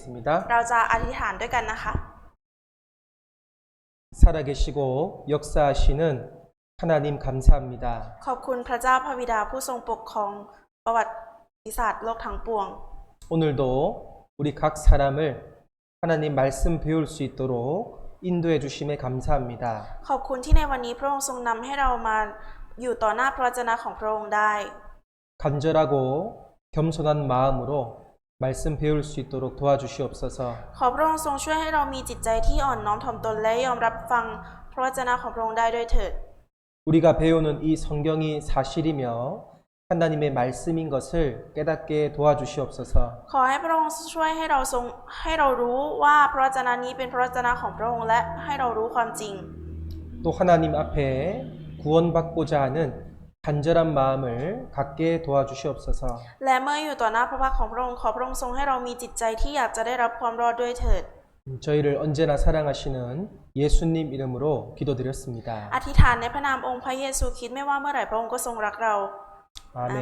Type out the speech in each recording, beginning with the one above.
기도하겠습니다. เราจะอธิษฐานด้วยกันนะคะ 살아계시고 역사하시는 하나님 감사합니다. ขอบคุณพระเจ้าพระบิดาผู้ทรงปกครองประวัติศาสตร์โลกทั้งปวง 오늘도 우리 각 사람을 하나님 말씀 배울 수 있도록 인도해 주심에 감사합니다. ขอบคุณที่ในวันนี้พระองค์ทรงนำให้เรามาอยู่ต่อหน้าพระวจนะของพระองค์ได้ 간절하고 겸손한 마음으로 말씀 배울 수 있도록 도와주시옵소서. ขอพระองค์ทรงช่วยให้เรามีจิตใจที่อ่อนน้อมถ่อมตนและยอมรับฟังพระวจนะของพระองค์ได้ด้วยเถิด 우리가 배우는 이 성경이 사실이며 하나님의 말씀인 것을 깨닫게 도와주시옵소서. ขอให้พระองค์ช่วยให้เรารู้ว่าพระวจนะนี้เป็นพระวจนะของพระองค์และให้เรารู้ความจริง 또 하나님 앞에 구원받고자 하는 간절한 마음을 갖게 도와주시옵소서. และเมื่ออยู่ต่อหน้าพระพักของพระองค์ขอพระองค์ทรงให้เรามีจิตใจที่อยากจะได้รับความรอดด้วยเถิด 저희를 언제나 사랑하시는 예수님 이름으로 기도드렸습니다. อธิษฐานในพระนามองค์พระเยซูคริสต์ไม่ว่าเมื่อไหร่พระองค์ก็ทรงรักเรา 아멘.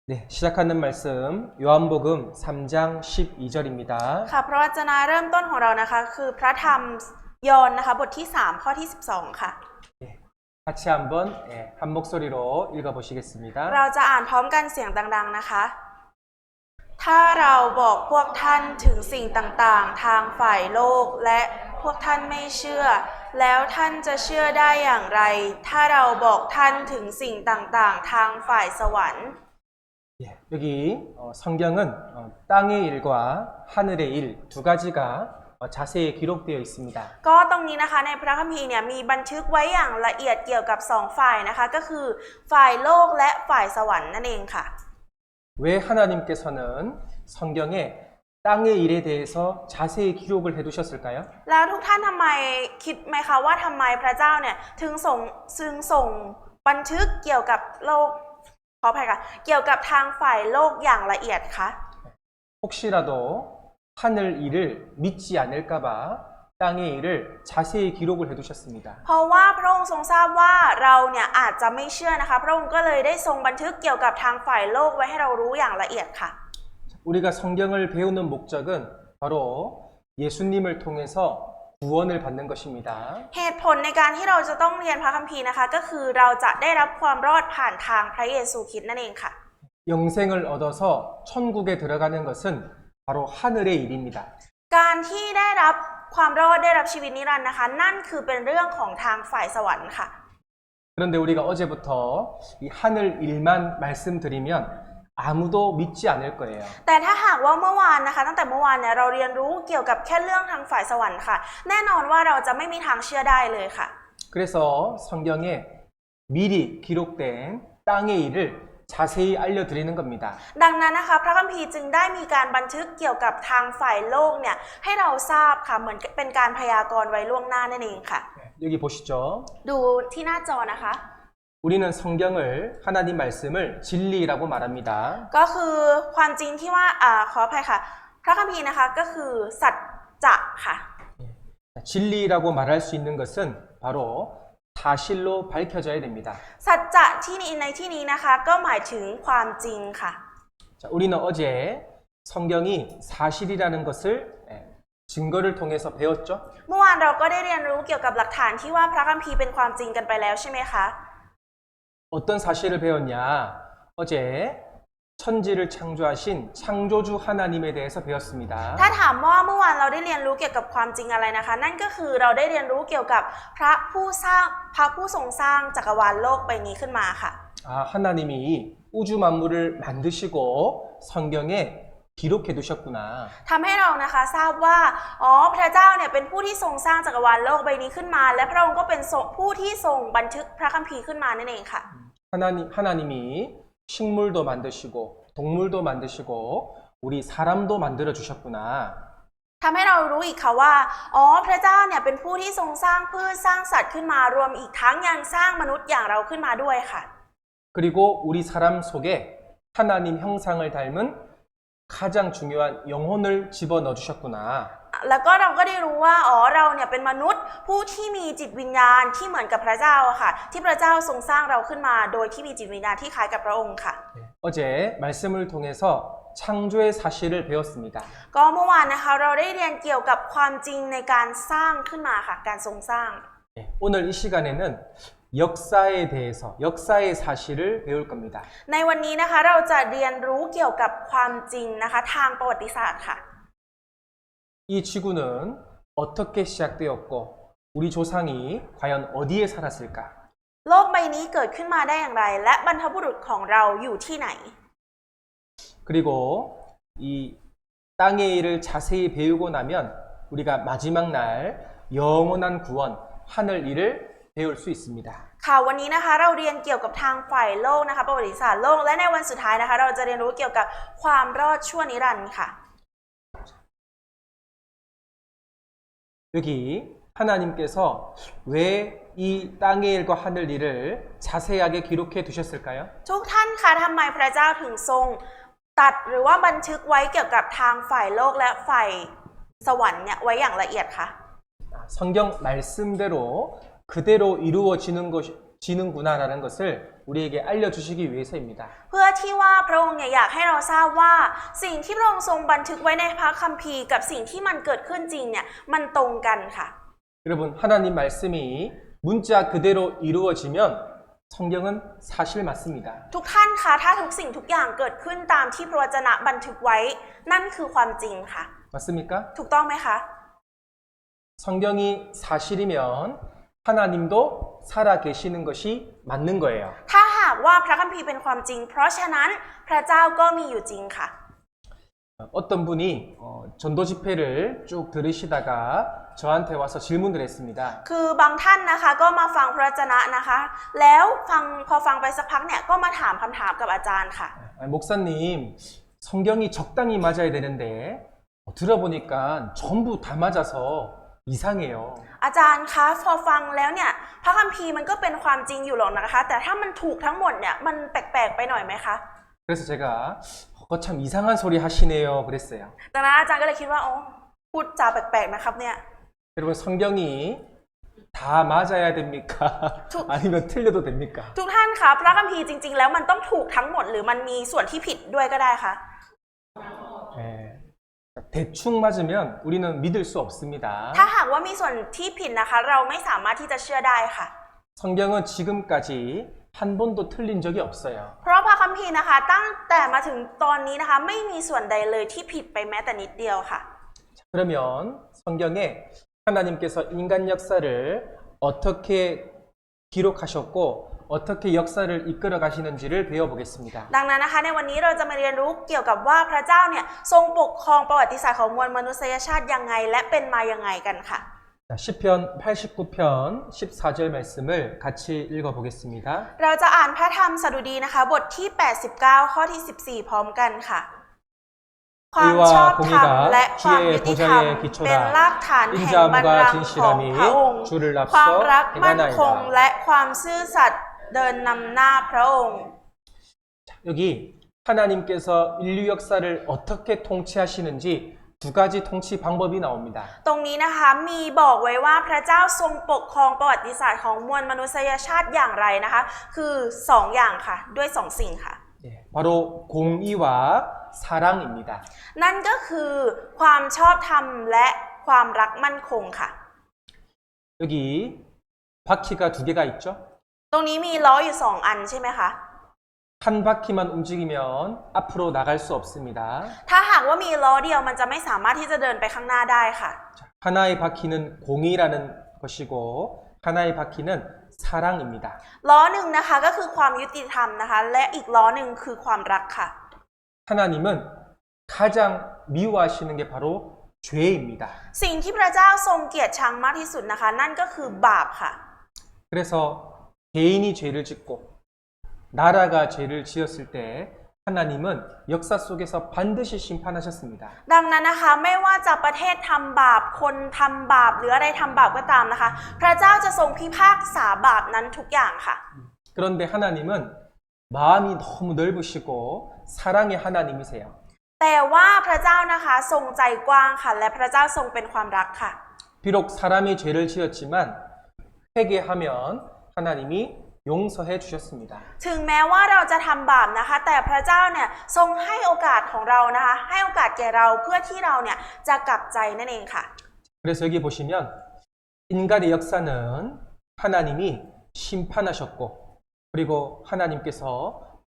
네, 시작하는 말씀 요한복음 3장 12절입니다. ค่ะพระวจนะเริ่มต้นของเรานะคะคือพระธรรมยอห์นนะคะบทที่3ข้อที่12ค่ะ 같이 한번 한 목소리로 읽어보시겠습니다. เราจะอ่านพร้อมกันเสียงดังๆนะคะ ถ้าเราบอกพวกท่านถึงสิ่งต่างๆทางฝ่ายโลกและพวกท่านไม่เชื่อแล้วท่านจะเชื่อได้อย่างไรถ้าเราบอกท่านถึงสิ่งต่างๆทางฝ่ายสวรรค์ 여기 성경은 땅의 일과 하늘의 일 두 가지가 자세히 기록되어 있습니다. ก็ตรงนี้นะคะในพระคัมภีร์เนี่ยมีบันทึกไว้อย่างละเอียดเกี่ยวกับ2ฝ่ายนะคะก็คือฝ่ายโลกและฝ่ายสวรรค์นั่นเองค่ะ 왜 하나님께서는 성경에 땅의 일에 대해서 자세히 기록을 해두셨을까요? แล้วทุกท่านทำไมคิดไหมคะว่าทำไมพระเจ้าเนี่ยถึงส่งบันทึกเกี่ยวกับโลกขออภัยค่ะเกี่ยวกับทางฝ่ายโลกอย่างละเอียดคะ 혹시라도 하늘 일을 믿지 않을까봐 땅의 일을 자세히 기록을 해두셨습니다. เพราะว่าพระองค์ทรงทราบว่าเราเนี่ยอาจจะไม่เชื่อนะคะพระองค์ก็เลยได้ทรงบันทึกเกี่ยวกับทางฝ่ายโลกไว้ให้เรารู้อย่างละเอียดค่ะ 우리가 성경을 배우는 목적은 바로 예수님을 통해서 구원을 받는 것입니다. เหตุผลในการที่เราจะต้องเรียนพระคัมภีร์นะคะก็คือเราจะได้รับความรอดผ่านทางพระเยซูคริสต์นั่นเองค่ะ 영생을 얻어서 천국에 들어가는 것은 바로 하늘의 일입니다. การที่ได้รับความรอดได้รับชีวิตนิรันดร์นะคะนั่นคือเป็นเรื่องของทางฝ่ายสวรรค์ค่ะ 그런데 우리가 어제부터 이 하늘 일만 말씀드리면 아무도 믿지 않을 거예요. แต่ถ้าหากว่าเมื่อวานนะคะตั้งแต่เมื่อวานเนี่ยเราเรียนรู้เกี่ยวกับแค่เรื่องทางฝ่ายสวรรค์ค่ะแน่นอนว่าเราจะไม่มีทางเชื่อได้เลยค่ะ 그래서 성경에 미리 기록된 땅의 일을 자세히 알려드리는 겁니다. ดังนั้นนะคะพระคัมภีร์จึงได้มีการบันทึกเกี่ยวกับทางฝ่ายโลกเนี่ยให้เราทราบค่ะเหมือนเป็นการพยากรณ์ไว้ล่วงหน้านั่นเองค่ะ 여기 보시죠. ดูที่หน้าจอนะคะ 우리는 성경을 하나님 말씀을 진리라고 말합니다. ก็คือความจริงที่ว่าขออภัยค่ะพระคัมภีร์นะคะก็คือสัจจะค่ะ 진리라고 말할 수 있는 것은 바로 사실로 밝혀져야 됩니다. สัจจะที่ในที่นี้นะคะก็หมายถึงความจริงค่ะ 자, 우리는 어제 성경이 사실이라는 것을 증거를 통해서 배웠죠. เมื่อวานเราก็ได้เรียนรู้เกี่ยวกับหลักฐานที่ว่าพระคัมภีร์เป็นความจริงกันไปแล้วใช่ไหมคะ 어떤 사실을 배웠냐? 어제 천지를 창조하신 창조주 하나님에 대해서 배웠습니다. ถ้าถามว่าเมื่อวานเราได้เรียนรู้เกี่ยวกับความจริงอะไรนะคะนั่นก็คือเราได้เรียนรู้เกี่ยวกับพระผู้ทรงสร้างจักรวาลโลกใบนี้ขึ้นมาค่ะ 하나님이 우주 만물을 만드시고 성경에 기록해 두셨구나. ทำให้เรานะคะทราบว่าพระเจ้าเนี่ยเป็นผู้ที่ทรงสร้างจักรวาลโลกใบนี้ขึ้นมาและพระองค์ก็เป็นผู้ที่ทรงบันทึกพระคัมภีร์ขึ้นมานั่นเองค่ะ 하나님이 식물도 만드시고 동물도 만드시고 우리 사람도 만들어 주셨구나. ทำให้เรารู้อีกค่ะว่าพระเจ้าเนี่ยเป็นผู้ที่ทรงสร้างพืชสร้างสัตว์ขึ้นมารวมอีกทั้งยังสร้างมนุษย์อย่างเราขึ้นมาด้วยค่ะ 그리고 우리 사람 속에 하나님 형상을 닮은 가장 중요한 영혼을 집어넣어 주셨구나. แล้วก็เราก็ได้รู้ว่าเราเนี่ยเป็นมนุษย์ผู้ที่มีจิตวิญญาณที่เหมือนกับพระเจ้าค่ะที่พระเจ้าทรงสร้างเราขึ้นมาโดยที่มีจิตวิญญาณที่คล้ายกับพระองค์ค่ะ 어제 말씀을 통해서 창조의 사실을 배웠습니다. ก็เมื่อวานนะคะเราได้เรียนเกี่ยวกับความจริงในการสร้างขึ้นมาค่ะการทรงสร้าง 예, 오늘 이 시간에는 역사에 대해서 역사의 사실을 배울 겁니다. ในวันนี้นะคะเราจะเรียนรู้เกี่ยวกับความจริงนะคะทางประวัติศาสตร์ค่ะ 이 지구는 어떻게 시작되었고 우리 조상이 과연 어디에 살았을까? โลกใบนี้เกิดขึ้นมาได้อย่างไรและบรรพบุรุษของเราอยู่ที่ไหน 그리고 이 땅의 일을 자세히 배우고 나면 우리가 마지막 날 영원한 구원, 하늘 일을 배울 수 있습니다. ค่ะวันนี้นะคะเราเรียนเกี่ยวกับทางฝ่ายโลกนะคะประวัติศาสตร์โลกและในวันสุดท้ายนะคะเราจะเรียนรู้เกี่ยวกับความรอดชั่วนิรันดร์ค่ะ 여기 하나님께서 왜 이 땅의 일과 하늘 일을 자세하게 기록해 두셨을까요? ทุกท่านคะทำไมพระเจ้าถึงทรงตัดหรือว่าบันทึกไว้เกี่ยวกับทางฝ่ายโลกและฝ่ายสวรรค์เนี่ยไว้อย่างละเอียดคะ 성경 말씀대로 그대로 이루어지는구나라는 것을 우리에게 알려주시기 위해서입니다. เพื่อที่ว่าพระองค์เนี่ยอยากให้เราทราบว่าสิ่งที่พระองค์ทรงบันทึกไว้ในพระคัมภีร์กับสิ่งที่มันเกิดขึ้นจริงเนี่ยมันตรงกันค่ะ 여러분 하나님 말씀이 문자 그대로 이루어지면 성경은 사실 맞습니다. ทุกท่านคะถ้าทุกสิ่งทุกอย่างเกิดขึ้นตามที่พระวจนะบันทึกไว้นั่นคือความจริงค่ะ 맞습니까? ถูกต้องไหมคะ 성경이 사실이면 하나님도 살아 계시는 것이 맞는 거예요. ถ้าหากว่าพระคัมภีร์เป็นความจริงเพราะฉะนั้นพระเจ้าก็มีอยู่จริงค่ะ 어떤 분이 전도 집회를 쭉 들으시다가 저한테 와서 질문을 했습니다. คือบางท่านนะคะก็มาฟังพระวจนะนะคะ แล้วพอฟังไปสักพักเนี่ยก็มาถามคำถามกับอาจารย์ค่ะ 목사님, 성경이 적당히 맞아야 되는데 들어보니까 전부 다 맞아서 이상해요. อาจารย์คะพอฟังแล้วเนี่ยพระคัมภีร์มันก็เป็นความจริงอยู่หรอกนะคะ แต่ถ้ามันถูกทั้งหมดเนี่ยมันแปลกๆไปหน่อยไหมคะ 그래서 제가 참 이상한 소리 하시네요 그랬어요. ดังนั้นอาจารย์ก็เลยคิดว่าอ๋อพูดจาแปลกๆนะครับเนี่ย 여러분 성경이 다 맞아야 됩니까? 아니면 틀려도 됩니까? ทุกท่านคะพระคัมภีร์จริงๆแล้วมันต้องถูกทั้งหมดหรือมันมีส่วนที่ผิดด้วยก็ได้คะ 네. 대충 맞으면 우리는 믿을 수 없습니다. ถ้าหากว่ามีส่วนที่ผิดนะคะเราไม่สามารถที่จะเชื่อได้ค่ะ 성경은 지금까지 한 번도 틀린 적이 없어요. เพราะพระคัมภีร์นะคะตั้งแต่มาถึงตอนนี้นะคะไม่มีส่วนใดเลยที่ผิดไปแม้แต่นิดเดียวค่ะ 그러면 성경에 하나님께서 인간 역사를 어떻게 기록하셨고 어떻게 역사를 이끌어 가시는지를 배워보겠습니다. ดังนั้นนะคะในวันนี้เราจะมาเรียนรู้เกี่ยวกับว่าพระเจ้าเนี่ยทรงปกครองประวัติศาสตร์ของมวลมนุษยชาติยังไงและเป็นมายังไงกันค่ะ 시편 89편 14절 말씀을 같이 읽어보겠습니다. เราจะอ่านพระธรรมสดุดีนะคะบทที่89ข้อที่14พร้อมกันค่ะความชอบธรรมและความยุติธรรมเป็นรากฐานแห่งบัลลังก์ของพระองค์ความรักมั่นคงและความซื่อสัตย์เดินนำหน้าพระองค์ 여기 하나님께서 인류 역사를 어떻게 통치하시는지 두 가지 통치 방법이 나옵니다. ตรงนี้นะคะมีบอกไว้ว่าพระเจ้าทรงปกครองประวัติศาสตร์ของมวลมนุษยชาติอย่างไรนะคะคือ2อย่างค่ะด้วย2สิ่งค่ะ 바로 공의와 사랑입니다. นั่นก็คือความชอบธรรมและความรักมั่นคงค่ะ 여기 바퀴가 두 개가 있죠? ตรงนี้มีล้ออยู่2อันใช่ไหมคะ 한 바퀴만 움직이면 앞으로 나갈 수 없습니다. ถ้าหากว่ามีล้อเดียวมันจะไม่สามารถที่จะเดินไปข้างหน้าได้ค่ะ 하나의 바퀴는 공의라는 것이고 하나의 바퀴는 사랑입니다. ล้อหนึ่งนะคะก็คือความยุติธรรมนะคะและอีกล้อหนึ่งคือความรักค่ะ 하나님은 가장 미워하시는 게 바로 죄입니다. สิ่งที่พระเจ้าทรงเกลียดชังมากที่สุดนะคะนั่นก็คือบาปค่ะ 그래서 개인이 죄를 짓고 나라가 죄를 지었을 때 하나님은 역사 속에서 반드시 심판하셨습니다. ดังนั้นนะคะไม่ว่าจะประเทศทำบาปคนทำบาปหรืออะไรทำบาปก็ตามนะคะพระเจ้าจะทรงพิพากษาบาปนั้นทุกอย่างค่ะ 그런데 하나님은 마음이 너무 넓으시고 사랑의 하나님이세요. แต่ว่าพระเจ้านะคะทรงใจกว้างค่ะและพระเจ้าทรงเป็นความรักค่ะ 비록 사람이 죄를 지었지만 회개하면 하나님이 용서해 주셨습니다. ถึงแม้ว่าเราจะทำบาปนะคะแต่พระเจ้าเนี่ยทรงให้โอกาสของเรานะคะให้โอกาสแก่เราเพื่อที่เราเนี่ยจะกลับใจนั่นเองค่ะ 그래서 여기 보시면 인간의 역사는 하나님이 심판하셨고 그리고 하나님께서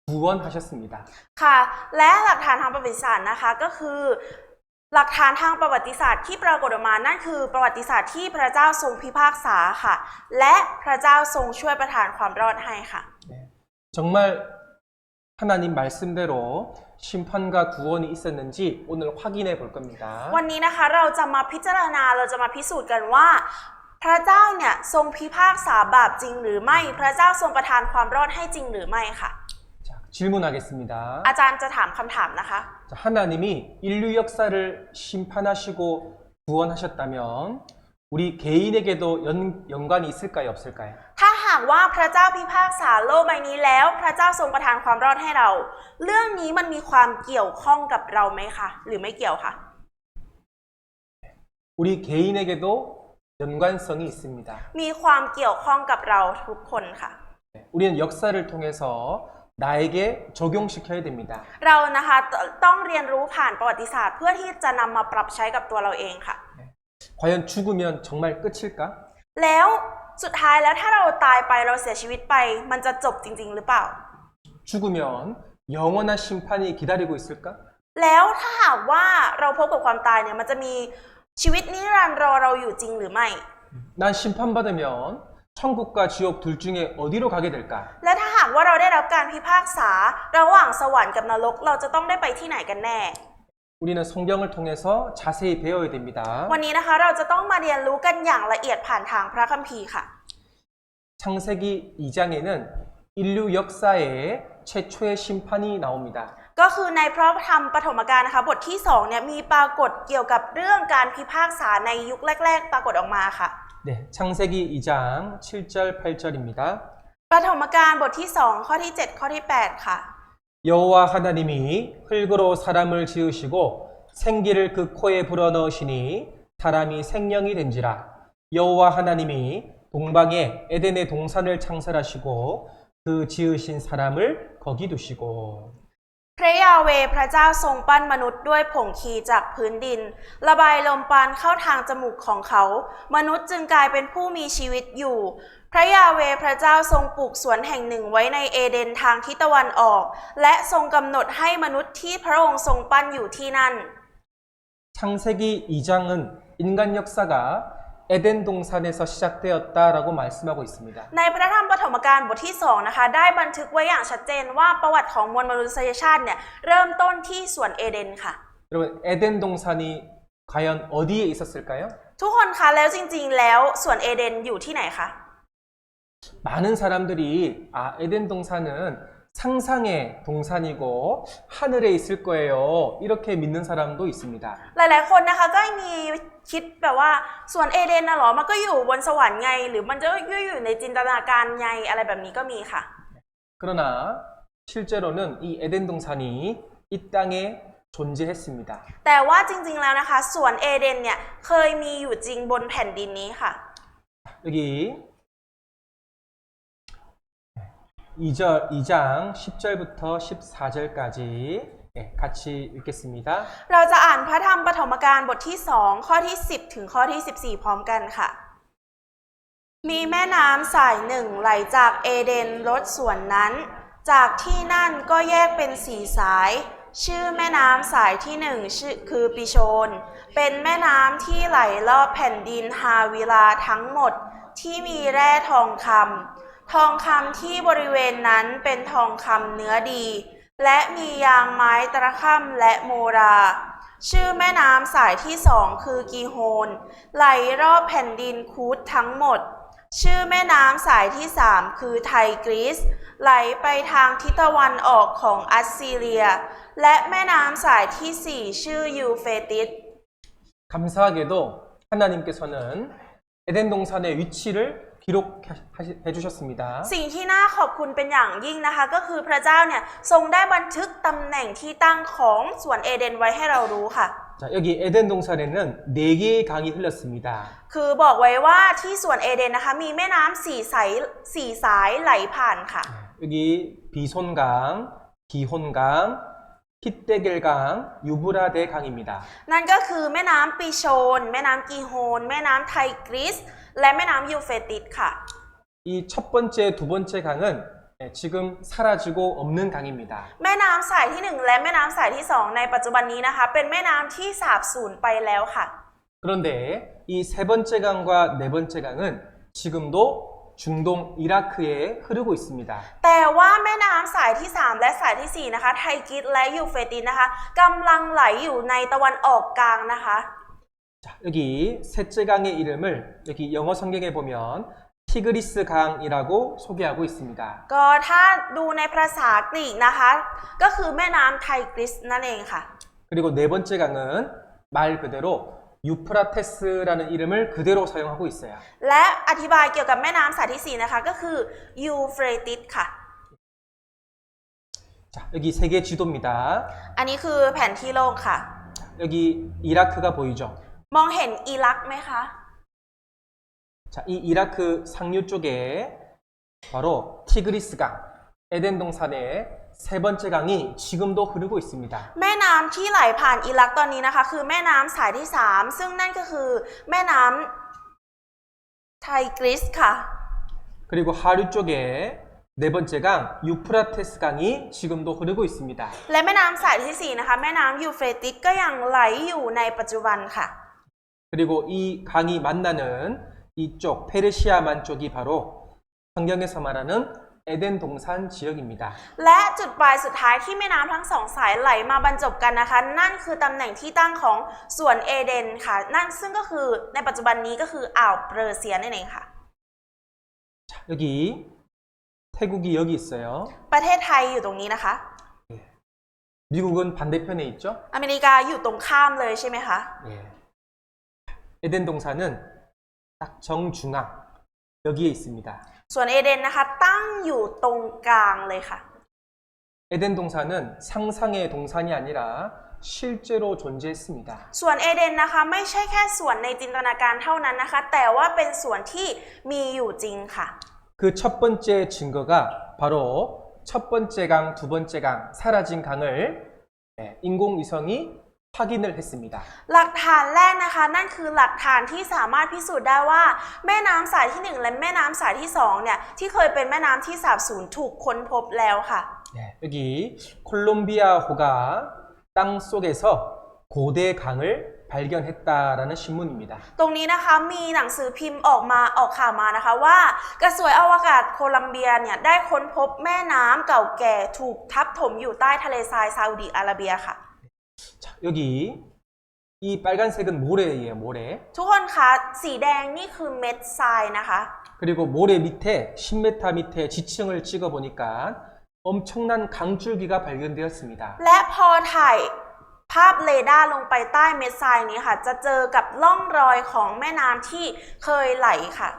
구원하셨습니다. ค่ะและหลักฐานทางประวัติศาสตร์นะคะก็คือหลักฐานทางประวัติศาสตร์ที่ปรากฏออกมานั่นคือประวัติศาสตร์ที่พระเจ้าทรงพิพากษาค่ะและพระเจ้าทรงช่วยประทานความรอดให้ค่ะ 네. 정말 하나님 말씀대로 심판과 구원이 있었는지 오늘 확인해 볼 겁니다. วันนี้นะคะเราจะมาพิจารณาเราจะมาพิสูจน์กันว่าพระเจ้าเนี่ยทรงพิพากษาบาปจริงหรือไม่พระเจ้าทรงประทานความรอดให้จริงหรือไม่ค่ะ 자, 질문하겠습니다. อาจารย์จะถามคำถามนะคะ 자, 하나님이 인류 역사를 심판하시고 구원하셨다면 우리 개인에게도 연관이 있을까요, 없을까요? ถ้าหากว่าพระเจ้าพิพากษาโลกใบนี้แล้วพระเจ้าทรงประทานความรอดให้เรา เรื่องนี้มันมีความเกี่ยวข้องกับเราไหมคะหรือไม่เกี่ยวคะ 우리 개인에게도 연관성이 있습니다. มีความเกี่ยวข้องกับเราทุกคนค่ะ 우리는 역사를 통해서 나에게 적용시켜야 됩니다. เรานะคะต้องเรียนรู้ผ่านประวัติศาสตร์เพื่อที่จะนำมาปรับใช้กับตัวเราเองค่ะ 과연 죽으면 정말 끝일까? แล้วสุดท้ายแล้วถ้าเราตายไปเราเสียชีวิตไปมันจะจบจริงๆหรือเปล่า 죽으면 영원한 심판이 기다리고 있을까? แล้วถ้าหากว่าเราพบกับความตายเนี่ยมันจะมีชีวิตนิรันดร์รอเราอยู่จริงหรือไม่ 난 심판받으면 천국과 지옥 둘 중에 어디로 가게 될까? และถ้าหากว่าเราได้รับการพิพากษาระหว่างสวรรค์กับนรกเราจะต้องได้ไปที่ไหนกันแน่ 우리는 성경을 통해서 자세히 배워야 됩니다. วันนี้นะคะเราจะต้องมาเรียนรู้กันอย่างละเอียดผ่านทางพระคัมภีร์ค่ะ 창세기 2장에는 인류 역사의 최초의 심판이 나옵니다. ก็คือในพระธรรมปฐมกาลนะคะบทที่2เนี่ยมีปรากฏเกี่ยวกับเรื่องการพิพากษาในยุคแรกๆปรากฏออกมาค่ะ 네, 창세기 2장 7절 8절입니다. ปฐมกาลบทที่2ข้อที่7ข้อที่8ค่ะ 여호와 하나님이 흙으로 사람을 지으시고 생기를 그 코에 불어넣으시니 사람이 생명이 된지라. 여호와 하나님이 동방에 에덴의 동산을 창설하시고 그 지으신 사람을 거기 두시고. พระยาเวห์พระเจ้าทรงปั้นมนุษย์ด้วยผงคีจากพื้นดินระบายลมปราณเข้าทางจมูกของเขามนุษย์จึงกลายเป็นผู้มีชีวิตอยู่พระยาเวห์พระเจ้าทรงปลูกสวนแห่งหนึ่งไว้ในเอเดนทางทิศตะวันออกและทรงกำหนดให้มนุษย์ที่พระองค์ทรงปั้นอยู่ที่นั่น 창세기 2장은 인간 역사가 에덴 동산에서 시작되었다라고 말씀하고 있습니다. ในพระธรรมปฐมกาลบทที่2นะคะได้บันทึกไว้อย่างชัดเจนว่าประวัติของมวลมนุษยชาติเนี่ยเริ่มต้นที่สวนเอเดนค่ะ 여러분 에덴 동산이 과연 어디에 있었을까요? ทุกคนคะแล้วจริงๆแล้วสวนเอเดนอยู่ที่ไหนคะ 많은 사람들이 에덴 동산은 상상의 동산이고 하늘에 있을 거예요. 이렇게 믿는 사람도 있습니다. หลายๆคนนะคะก็มีคิดแบบว่าสวนเอเดนน่ะเหรอมันก็อยู่บนสวรรค์ไงหรือมันจะอยู่ในจินตนาการไงอะไรแบบนี้ก็มีค่ะ 그러나 실제로는 이 에덴 동산이 이 땅에 존재했습니다. แต่ว่าจริงๆแล้วนะคะสวนเอเดนเนี่ยเคยมีอยู่จริงบนแผ่นดินนี้ค่ะ 여기 2장 10절부터 14절까지 같이 읽겠습니다. เราจะอ่านพระธรรมปฐมกาลบทที่2ข้อที่10ถึงข้อที่14พร้อมกันค่ะ มีแม่น้ำสายหนึ่งไหลจากเอเดนลดส่วนนั้น จากที่นั่นก็แยกเป็น4สาย ชื่อแม่น้ำสายที่1ชื่อคือปิโชนเป็นแม่น้ำที่ไหลรอบแผ่นดินฮาวิลาทั้งหมดที่มีแร่ทองคำทองคำที่บริเวณนั้นเป็นทองคำเนื้อดีและมียางไม้ตะค่ำและโมราชื่อแม่น้ำสายที่2คือกีโฮนไหลรอบแผ่นดินคูตทั้งหมดชื่อแม่น้ำสายที่3คือไทกรีสไหลไปทางทิศตะวันออกของอัสซีเรียและแม่น้ำสายที่4ชื่อยูเฟติส 감사하게도 하나님께서는 에덴 동산의 위치를 기록해 주셨습니다. สิ่งที่น่าขอบคุณเป็นอย่างยิ่งนะคะก็คือพระเจ้าเนี่ยทรงได้บันทึกตำแหน่งที่ตั้งของสวนเอเดนไว้ให้เรารู้ค่ะ 자, 여기 에덴 동산에는 4개의 강이 흘렀습니다. คือบอกไว้ว่าที่สวนเอเดนนะคะมีแม่น้ำสี่สายไหลผ่านค่ะ 여기 비손강, 기혼강, 히데겔강, 유브라데 강입니다. นั่นก็คือแม่น้ำปีโชน แม่น้ำกีโฮน แม่น้ำไทกริส และแม่น้ำยูเฟรติสค่ะ 이 첫 번째, 두 번째 강은 지금 사라지고 없는 강입니다. แม่น้ำสายที่ 1 และแม่น้ำสายที่ 2 ในปัจจุบันนี้นะคะเป็นแม่น้ำที่สาบสูญไปแล้วค่ะ 그런데 이 세 번째 강과 네 번째 강은 지금도 중동 이라크에 흐르고 있습니다. แต่ว่าแม่น้ำสายที่ 3 และสายที่ 4 นะคะไทกริสและยูเฟรติสนะคะกำลังไหลอยู่ในตะวันออกกลางนะคะ 자, 여기 셋째 강의 이름을 여기 영어 성경에 보면 티그리스 강이라고 소개하고 있습니다. ก็ถ้าดูในภาษากรีกนะคะก็คือแม่น้ำไทกริสนั่นเองค่ะ 그리고 네 번째 강은 말 그대로 유프라테스라는 이름을 그대로 사용하고 있어요. และอธิบายเกี่ยวกับแม่น้ำสายที่ 4 นะคะก็คือยูเฟรติสค่ะ 자, 여기 세계 지도입니다. อันนี้คือแผนที่โลกค่ะ 여기 이라크가 보이죠? มองเห็นอิรักไหมคะ 자, 이 이라크 상류 쪽에 바로 티그리스강, 에덴 동산의 세 번째 강이 지금도 흐르고 있습니다. แม่น้ำที่ไหลผ่านอิรักตอนนี้นะคะคือแม่น้ำสายที่ 3 ซึ่งนั่นก็คือแม่น้ำไทกริสค่ะ 그리고 하류 쪽에 네 번째 강 유프라테스 강이 지금도 흐르고 있습니다. และแม่น้ำสายที่ 4 นะคะแม่น้ำยูเฟรติสก็ยังไหลอยู่ในปัจจุบันค่ะ 그리고 이 강이 만나는 이쪽 페르시아만 쪽이 바로 성경에서 말하는 에덴 동산 지역입니다. และจุดปลายสุดท้ายที่แม่น้ำทั้งสองสายไหลมาบรรจบกันนะคะนั่นคือตำแหน่งที่ตั้งของสวนเอเดนค่ะนั่นซึ่งก็คือในปัจจุบันนี้ก็คืออ่าวเปอร์เซียนั่นเองค่ะ 자, 여기 태국이 여기 있어요. ประเทศไทยอยู่ตรงนี้นะคะ 미국은 반대편에 있죠? อเมริกาอยู่ตรงข้ามเลยใช่ไหมคะ 예. 에덴 동산은 딱 정중앙 여기에 있습니다. ส่วนเอเดนนะคะตั้งอยู่ตรงกลางเลยค่ะ 에덴 동산은 상상의 동산이 아니라 실제로 존재했습니다. ส่วนเอเดนนะคะไม่ใช่แค่สวนในจินตนาการเท่านั้นนะคะแต่ว่าเป็นสวนที่มีอยู่จริงค่ะ 그 첫 번째 증거가 바로 첫 번째 강, 두 번째 강, 사라진 강을 인공위성이 확인을 했습니다. หลักฐานแรกนะคะนั่นคือหลักฐานที่สามารถพิสูจน์ได้ว่าแม่น้ำสายที่ 1 และแม่น้ำสายที่ 2เนี่ยที่เคยเป็นแม่น้ำที่สาบสูญถูกค้นพบแล้วค่ะ 여기 콜롬비아 호가 땅 속에서 고대 강을 발견했다라는 신문입니다. ตรงนี้นะคะมีหนังสือพิมพ์ออกข่าวมานะคะว่ากระสวยอวกาศโคลัมเบียเนี่ยได้ค้นพบแม่น้ำเก่าแก่ถูกทับถมอยู่ใต้ทะเลทรายซาอุดิอาระเบียค่ะ 자, 여기 이 빨간색은 모래예요, 모래. ทุกคนคะสีแดงนี่คือเม็ดทรายนะคะ 그리고 모래 밑에 10m 밑에 지층을 찍어 보니까 엄청난 강줄기가 발견되었습니다. และพอถ่ายภาพเรดาร์ลงไปใต้เม็ดทรายนี้ค่ะจะเจอกับร่องรอยของแม่น้ำที่เคยไหลค่ะ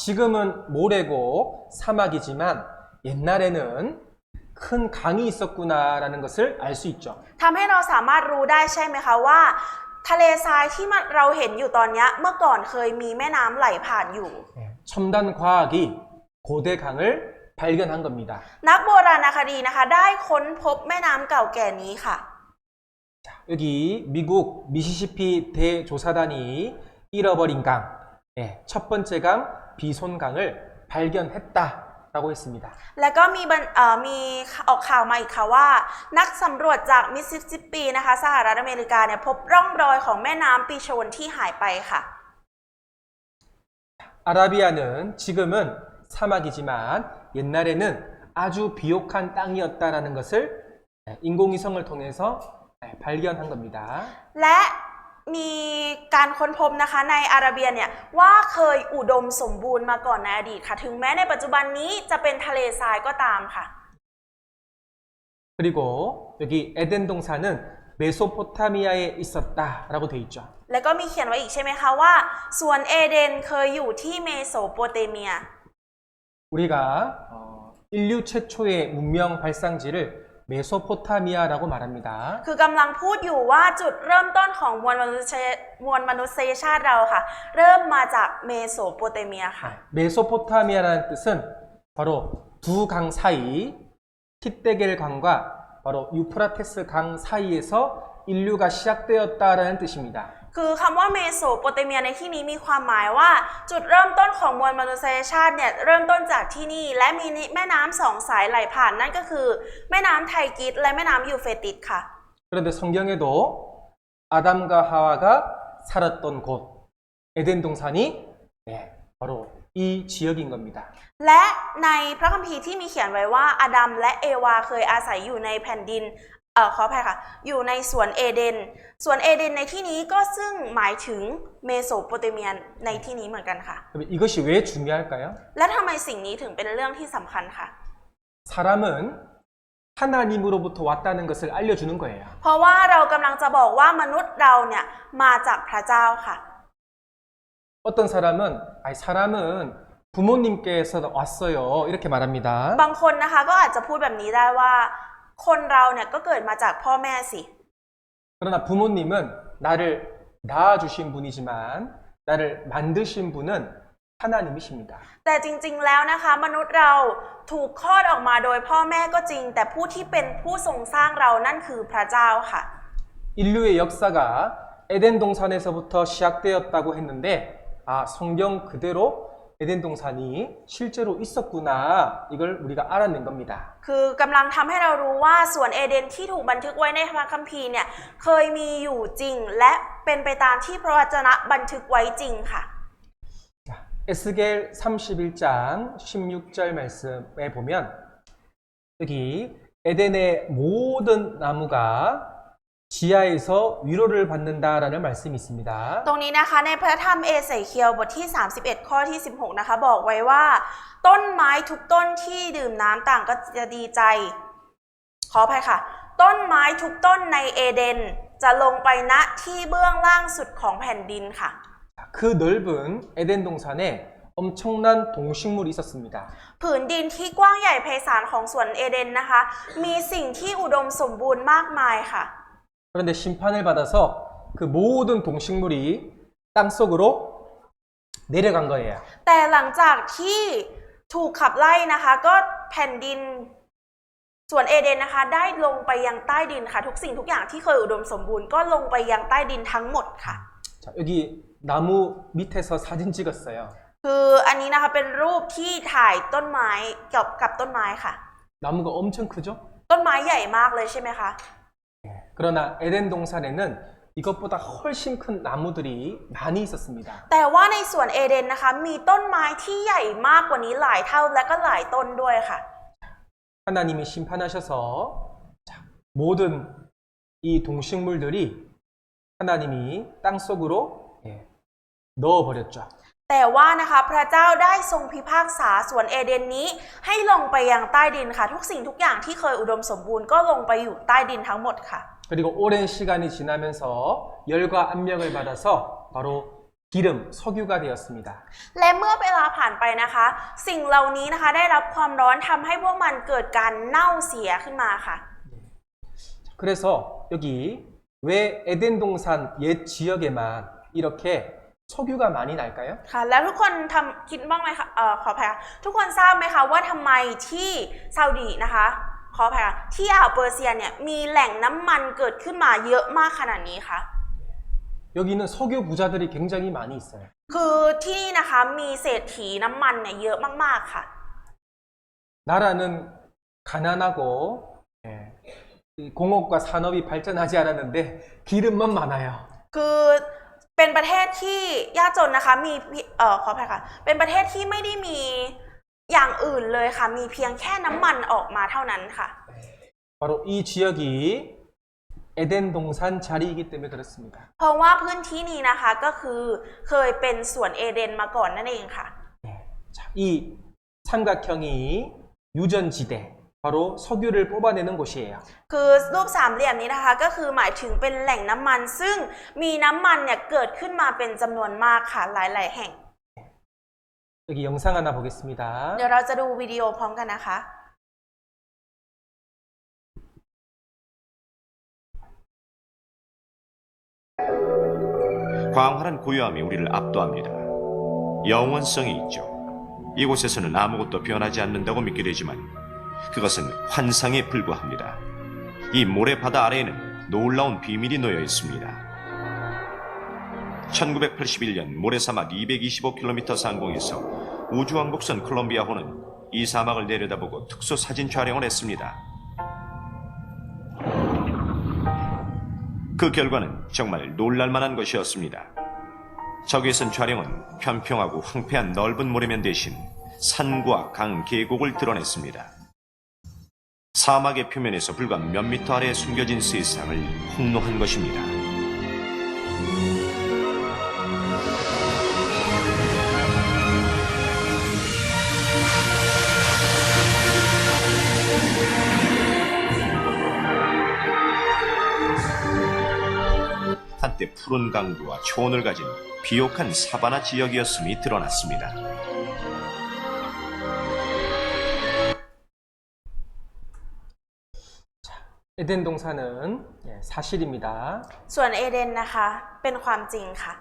지금은 모래고 사막이지만 옛날에는 큰 강이 있었구나라는 것을 알 수 있죠. ทำให้เราสามารถรู้ได้ใช่ไหมคะว่าทะเลทรายที่เราเห็นอยู่ตอนนี้เมื่อก่อนเคยมีแม่น้ำไหลผ่านอยู่ 첨단 과학이 고대 강을 발견한 겁니다. นักโบราณคดีนะคะได้ค้นพบแม่น้ำเก่าแก่นี้ค่ะ 자, 여기 미국 미시시피 대조사단이 잃어버린 강, 첫 번째 강 비손강을 발견했다라고 했습니다. และก็มีออกข่าวมาอีกค่ะว่านักสำรวจจากมิสซิสซิปปีนะคะสหรัฐอเมริกาเนี่ยพบร่องรอยของแม่น้ำปีโชนที่หายไปค่ะ 아라비아는 지금은 사막이지만 옛날에는 아주 비옥한 땅이었다라는 것을 인공위성을 통해서 발견한 겁니다. และมีการค้นพบนะคะในอาระเบียเนี่ยว่าเคยอุดมสมบูรณ์มาก่อนในอดีตค่ะถึงแม้ในปัจจุบันนี้จะเป็นทะเลทรายก็ตามค่ะ 그리고 여기 에덴 동산은 메소포타미아에 있었다라고 돼 있죠. แล้วก็มีเขียนไว้อีกใช่ไหมคะว่าสวนเอเดนเคยอยู่ที่เมโสโปเตเมีย 우리가 인류 최초의 문명 발상지를 메소포타미아라고 말합니다. คือกำลังพูดอยู่ว่าจุดเริ่มต้นของมวลมนุษยชาติเราค่ะ เริ่มมาจากเมโสโปเตเมียค่ะ 메소포타미아라는 뜻은 바로 두 강 사이 티데겔 강과 바로 유프라테스 강 사이에서 인류가 시작되었다라는 뜻입니다. คือคำว่าเมโสโปเตเมียในที่นี้มีความหมายว่าจุดเริ่มต้นของมวลมนุษยชาติเนี่ยเริ่มต้นจากที่นี่และมีแม่น้ำสองสายไหลผ่านนั่นก็คือแม่น้ำไทกิสและแม่น้ำยูเฟรติสค่ะ 그런데 성경에도 아담과 하와가 살았던 곳 에덴 동산이 바로 이 지역인 겁니다. และในพระคัมภีร์ที่มีเขียนไว้ว่าอาดัมและเอวาเคยอาศัยอยู่ในแผ่นดินขออภัยค่ะอยู่ในสวนเอเดนสวนเอเดนในที่นี้ก็ซึ่งหมายถึงเมโสโปเตเมียในที่นี้เหมือนกันค่ะ 그럼 이것이 왜 중요할까요? และทำไมสิ่งนี้ถึงเป็นเรื่องที่สำคัญค่ะ 사람은 하나님으로부터 왔다는 것을 알려주는 거예요. เพราะว่าเรากำลังจะบอกว่ามนุษย์เราเนี่ยมาจากพระเจ้าค่ะ 어떤 사람은 부모님께서 왔어요 이렇게 말합니다. บางคนนะคะก็อาจจะพูดแบบนี้ได้ว่าคนเราเนี่ยก็เกิดมาจากพ่อแม่สิ 그러나 부모님은 나를 낳아주신 분이지만 나를 만드신 분은 하나님이십니다. แต่จริงๆแล้วนะคะมนุษย์เราถูกคลอดออกมาโดยพ่อแม่ก็จริงแต่ผู้ที่เป็นผู้ทรงสร้างเรานั่นคือพระเจ้าค่ะ 인류의 역사가 에덴 동산에서부터 시작되었다고 했는데 성경 그대로 에덴 동산이 실제로 있었구나 이걸 우리가 알아낸 겁니다. คือกำลังทำให้เรารู้ว่าสวนเอเดนที่ถูกบันทึกไว้ในพระคัมภีร์เนี่ยเคยมีอยู่จริงและเป็นไปตามที่พระวจนะบันทึกไว้จริงค่ะ 에스겔 31장 16절 말씀에 보면 여기 에덴의 모든 나무가 지하에서 위로를 받는다라는 말씀이 있습니다. ตรงนี้นะคะในพระธรรมเอเสเคียวบทที่31ข้อที่16นะคะบอกไว้ว่าต้นไม้ทุกต้นที่ดื่มน้ำต่างก็จะดีใจขออภัยค่ะต้นไม้ทุกต้นในเอเดนจะลงไปณที่เบื้องล่างสุดของแผ่นดินค่ะ 그 넓은 에덴 동산에 엄청난 동식물이 있었습니다. ผืนดินที่กว้างใหญ่ไพศาลของสวนเอเดนนะคะมีสิ่งที่อุดมสมบูรณ์มากมายค่ะ 그런데 심판을 받아서 그 모든 동식물이 땅속으로 내려간 거예요. แต่หลังจากที่ถูกขับไล่นะคะก็แผ่นดินสวนเอเดนนะคะได้ลงไปยังใต้ดินค่ะทุกสิ่งทุกอย่างที่เคยอุดมสมบูรณ์ก็ลงไปยังใต้ดินทั้งหมดค่ะ 자, 여기 나무 밑에서 사진 찍었어요. คืออันนี้นะคะเป็นรูปที่ถ่ายต้นไม้กับต้นไม้ค่ะ 나무가 엄청 크죠? ต้นไม้ใหญ่มากเลยใช่ไหมคะ 그러나 에덴 동산에는 이것보다 훨씬 큰 나무들이 많이 있었습니다. แต่ว่าในสวนเอเดนนะคะมีต้นไม้ที่ใหญ่มากกว่านี้หลายเท่าและก็หลายต้นด้วยค่ะ 하나님이 심판하셔서 모든 이 동식물들이 하나님이 땅속으로 넣어버렸죠. แต่ว่านะคะพระเจ้าได้ทรงพิพากษาสวนเอเดนนี้ให้ลงไปยังใต้ดินค่ะทุกสิ่งทุกอย่างที่เคยอุดมสมบูรณ์ก็ลงไปอยู่ใต้ดินทั้งหมดค่ะ 그리고 오랜 시간이 지나면서 열과 압력을 받아서 바로 기름, 석유가 되었습니다. และเมื่อเวลาผ่านไปนะคะสิ่งเหล่านี้นะคะได้รับความร้อนทำให้พวกมันเกิดการเน่าเสียขึ้นมาค่ะ 그래서 여기 왜 에덴 동산 옛 지역에만 이렇게 석유가 많이 날까요? ค่ะแล้วทุกคนคิดบ้างไหมคะขออภัยค่ะทุกคนทราบไหมคะว่าทำไมที่ซาอุดีนะคะขออภัยค่ะที่อ่าวเปอร์เซียเนี่ยมีแหล่งน้ำมันเกิดขึ้นมาเยอะมากขนาดนี้คะ 여기는 석유 부자들이 굉장히 많이 있어요. คือที่นี่นะคะมีเศรษฐีน้ำมันเนี่ยเยอะมากๆค่ะ 나라는 가난하고 공업과 산업이 발전하지 않았는데 기름만 많아요. คือเป็นประเทศที่ยากจนนะคะมีขออภัยค่ะเป็นประเทศที่ไม่ได้มีอย่างอื่นเลยค่ะมีเพียงแค่น้ำมันออกมาเท่านั้นค่ะ 바로 이 지역이 에덴 동산 자리이기 때문에 그렇습니다. เพราะว่าพื้นที่นี้นะคะก็คือเคยเป็นสวนเอเดนมาก่อนนั่นเองค่ะ 자, 이 삼각형이 유전지대, 바로 석유를 뽑아내는 곳이에요. คือรูปสามเหลี่ยมนี้นะคะก็คือหมายถึงเป็นแหล่งน้ำมันซึ่งมีน้ำมันเนี่ยเกิดขึ้นมาเป็นจำนวนมากค่ะหลายๆแห่ง 여기 영상 하나 보겠습니다. เดี๋ยวเราจะดูวิดีโอพร้อมกันนะคะ 광활한 고요함이 우리를 압도합니다. 영원성이 있죠. 이곳에서는 아무것도 변하지 않는다고 믿게 되지만 그것은 환상에 불과합니다. 이 모래바다 아래에는 놀라운 비밀이 놓여 있습니다. 1981년 모래사막 225km 상공에서 우주왕복선 콜롬비아호는 이 사막을 내려다보고 특수 사진 촬영을 했습니다. 그 결과는 정말 놀랄만한 것이었습니다. 저기에선 촬영은 평평하고 황폐한 넓은 모래면 대신 산과 강, 계곡을 드러냈습니다. 사막의 표면에서 불과 몇 미터 아래에 숨겨진 세상을 폭로한 것입니다. 한때 푸른 강도와 초원을 가진 비옥한 사바나 지역이었음이 드러났습니다. 에덴 동산은 사실입니다. ส่วนเอเดนนะคะเป็นความจริงค่ะ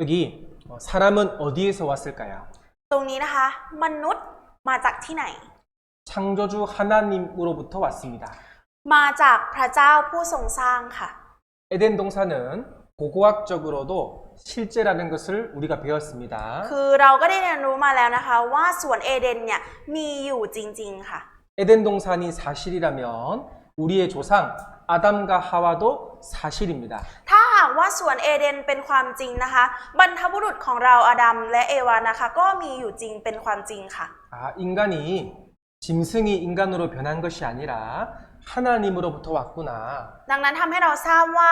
여기 사람은 어디에서 왔을까요? ตรงนี้นะคะมนุษย์มาจากที่ไหน 창조주 하나님으로부터 왔습니다. มาจากพระเจ้าผู้ทรงสร้างค่ะ 에덴 동산은 고고학적으로도 실제라는 것을 우리가 배웠습니다. คือเราก็ได้เรียนรู้มาแล้วนะคะว่าสวนเอเดนเนี่ยมีอยู่จริงๆค่ะ 에덴 동산이 사실이라면 우리의 조상 아담과 하와도 사실입니다. ถ้าหากว่าสวนเอเดนเป็นความจริงนะคะบรรพบุรุษของเราอาดัมและเอวานะคะก็มีอยู่จริงเป็นความจริงค่ะ 인간이 짐승이 인간으로 변한 것이 아니라 하나님으로부터 왔구나. ดังนั้นทำให้เราทราบว่า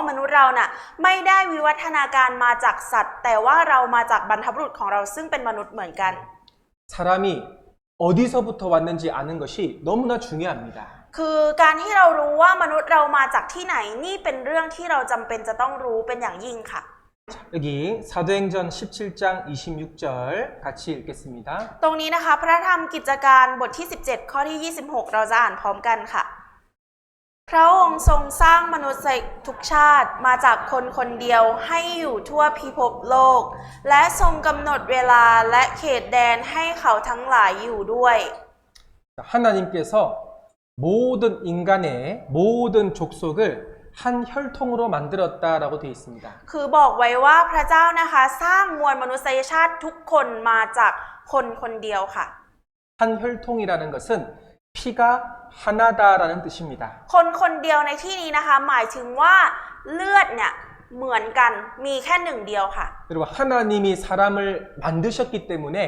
มนุษย์เราน่ะไม่ได้วิวัฒนาการมาจากสัตว์ แต่ว่าเรามาจากบรรพบุรุษของเราซึ่งเป็นมนุษย์เหมือนกัน 사람이 어디서부터 왔는지 아는 것이 너무나 중요합니다. คือการที่เรารู้ว่ามนุษย์เรามาจากที่ไหนนี่เป็นเรื่องที่เราจำเป็นจะต้องรู้เป็นอย่างยิ่งค่ะ 여기 사도행전 17장 26절 같이 읽겠습니다. ตรงนี้นะคะพระธรรมกิจการบทที่ 17 ข้อที่ 26 เราจะอ่านพร้อมกันค่ะ พระองค์ทรงสร้างมนุษย์ทุกชาติมาจากคนคนเดียวให้อยู่ทั่วพิภพโลก และทรงกำหนดเวลาและเขตแดนให้เขาทั้งหลายอยู่ด้วย 하나님께서 모든 인간의 모든 족속을 한 혈통으로 만들었다라고 되어 있습니다. คือบอกไว้ว่าพระเจ้านะคะสร้างมวลมนุษยชาติทุกคนมาจากคนคนเดียวค่ะ 한 혈통이라는 것은 피가 하나다라는 뜻입니다. คนคนเดียวในที่นี้นะคะหมายถึงว่าเลือดเนี่ยเหมือนกันมีแค่หนึ่งเดียวค่ะ 여러분 하나님이 사람을 만드셨기 때문에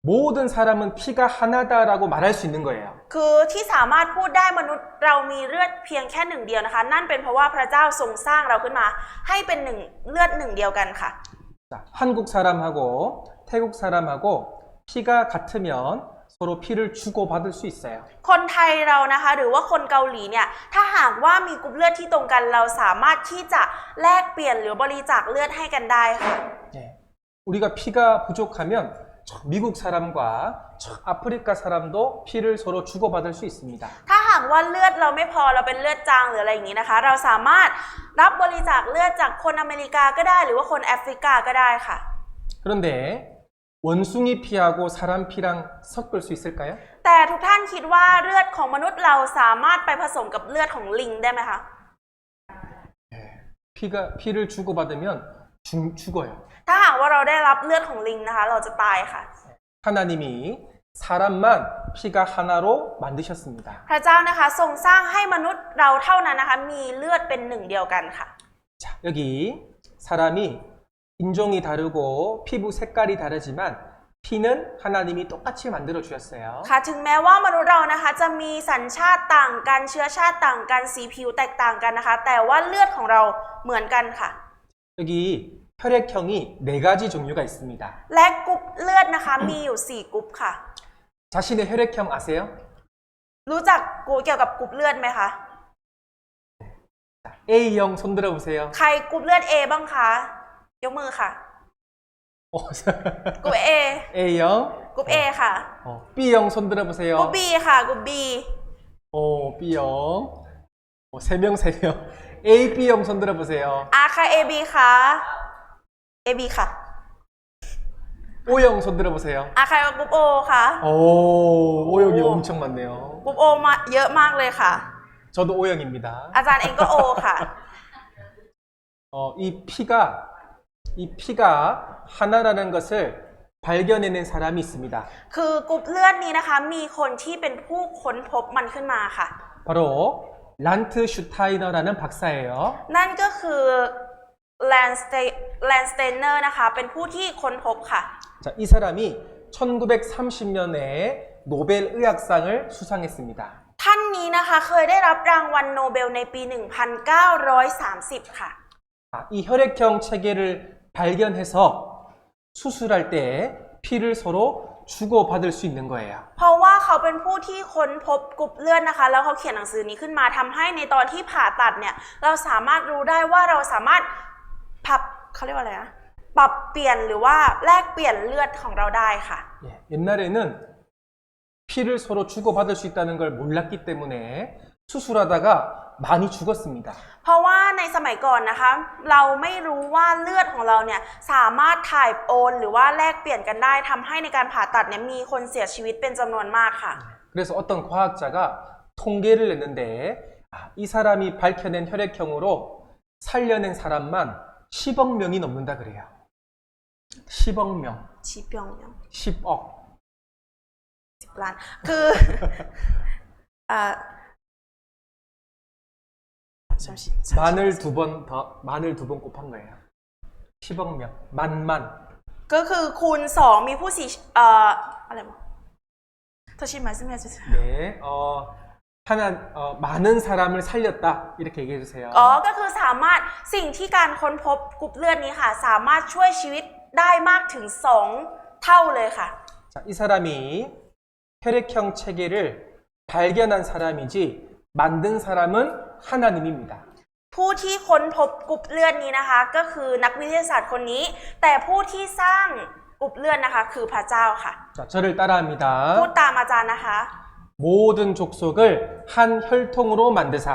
모든 사람은 피가 하나다라고 말할 수 있는 거예요. คือที่สามารถพูดได้มนุษย์เรามีเลือดเพียงแค่หนึ่งเดียวนะคะนั่นเป็นเพราะว่าพระเจ้าทรงสร้างเราขึ้นมาให้เป็นหนึ่งเลือดหนึ่งเดียวกันค่ะ 자, 한국 사람하고 태국 사람하고 피가 같으면 서로 피를 주고받을 수 있어요. คนไทยเรานะคะหรือว่าคนเกาหลีเนี่ยถ้าหากว่ามีกรุ๊ปเลือดที่ตรงกันเราสามารถที่จะแลกเปลี่ยนหรือบริจาคเลือดให้กันได้ค่ะ 네. 우리가 피가 부족하면 미국 사람과 아프리카 사람도 피를 서로 주고받을 수 있습니다. ถ้าหากว่าเลือดเราไม่พอเราเป็นเลือดจางหรืออะไรอย่างนี้นะคะเราสามารถรับบริจาคเลือดจากคนอเมริกาก็ได้หรือว่าคนแอฟริกาก็ได้ค่ะ 그런데 원숭이 피하고 사람 피랑 섞을 수 있을까요? แต่ทุกท่านคิดว่าเลือดของมนุษย์เราสามารถไปผสมกับเลือดของลิงได้ไหมคะ 피를 주고받으면 죽어요. ถ้าหากว่าเราได้รับเลือดของลิงนะคะเราจะตายค่ะ 하나님이 사람만 피가 하나로 만드셨습니다. พระเจ้านะคะทรงสร้างให้มนุษย์เราเท่านั้นนะคะมีเลือดเป็นหนึ่งเดียวกันค่ะ 자, 여기 사람이 인종이 다르고 피부 색깔이 다르지만 피는 하나님이 똑같이 만들어 주셨어요. ค่ะถึงแม้ว่ามนุษย์เรานะคะจะมีสัญชาติต่างกันเชื้อชาติต่างกันสีผิวแตกต่างกันนะคะแต่ว่าเลือดของเราเหมือนกันค่ะ 여기 혈액형이 4가지 종류가 있습니다. และกรุ๊ปเลือดนะคะมีอยู่4กรุ๊ปค่ะ 자신의 혈액형 아세요? รู้จักเกี่ยวกับกรุ๊ปเลือดไหมคะ A형 손 들어보세요. ใครกรุ๊ปเลือด A บ้างคะยกมือค่ะ กรุ๊ป A A형, กรุ๊ป A ค่ะ B형 손 กรุ๊ป 들어보세요. B ค่ะกรุ๊ป B B형. 3명, 3명. A, B형 손 들어보세요. ค่ะ AB คะ AB ค่ะ O형 손 들어보세요. ค่ะกรุ๊ป O ค่ะ O형이 엄청 많네요. กรุ๊ป O มาเยอะมากเลยค่ะ 저도 O형입니다. อาจารย์เองก็ O ค่ะ 이 피가 하나라는 것을 발견해낸 사람이 있습니다. คือกรุ๊ปเลือดนี้นะคะมีคนที่เป็นผู้ค้นพบมันขึ้นมาค่ะ 바로 란트 슈타이너라는 박사예요. นั่นก็คือแลนสเตเนอร์นะคะเป็นผู้ที่ค้นพบค่ะ 자, 이 사람이 1930년에 노벨 의학상을 수상했습니다. ท่านนี้นะคะเคยได้รับรางวัลโนเบลในปี 1930 ค่ะ 이 혈액형 체계를 발견해서 수술할 때 피를 서로 주고받을 수 있는 거예요. เพราะว่าเขาเป็นผู้ที่ค้นพบกรุ๊ปเลือดนะคะแล้วเขาเขียนหนังสือนี้ขึ้นมาทำให้ในตอนที่ผ่าตัดเนี่ยเราสามารถรู้ได้ว่าเราสามารถเขาเรียกว่าอะไรนะปรับเปลี่ยนหรือว่าแลกเปลี่ยนเลือดของเราได้ค่ะ 옛날에는 피를 서로 주고받을 수 있다는 걸 몰랐기 때문에 수술하다가 많이 죽었습니다. เพราะว่าในสมัยก่อนนะคะเราไม่รู้ว่าเลือดของเราเนี่ยสามารถถ่ายโอนหรือว่าแลกเปลี่ยนกันได้ทำให้ในการผ่าตัดเนี่ยมีคนเสียชีวิตเป็นจำนวนมากค่ะ 그래서 어떤 과학자가 통계를 냈는데 이 사람이 밝혀낸 혈액형으로 살려낸 사람만 10억 명이 넘는다 그래요. 10억 명. ชีเปียงยัง 10억. 10 ล้านคือ 만을 두 번 곱한 거예요. 10억 명. 만만. ก็คือคูณ2มีผู้เสียอะไรวะเธอชิมไหมซึ่งแม่จะ 네. 많은 사람을 살렸다. 이렇게 얘기해 주세요. ก็คือสามารถสิ่งที่การค้นพบกรุ๊ปเลือดนี้ค่ะสามารถช่วยชีวิตได้มากถึง2เท่าเลยค่ะ 자, 이 사람이 혈액형 체계를 발견한 사람이지 만든 사람은 하나님입니다. ผู้ที่ค้นพบกรุ๊ปเลือดนี้นะคะก็คือนักวิทยาศาสตร์คนนี้แต่ผู้ที่สร้างกรุ๊ปเลือดนะคะคือพระเจ้าค่ะ 자, 저를 따라합니다. พูดตามอาจารย์นะคะ 모든 족속을 한 혈통으로 만드사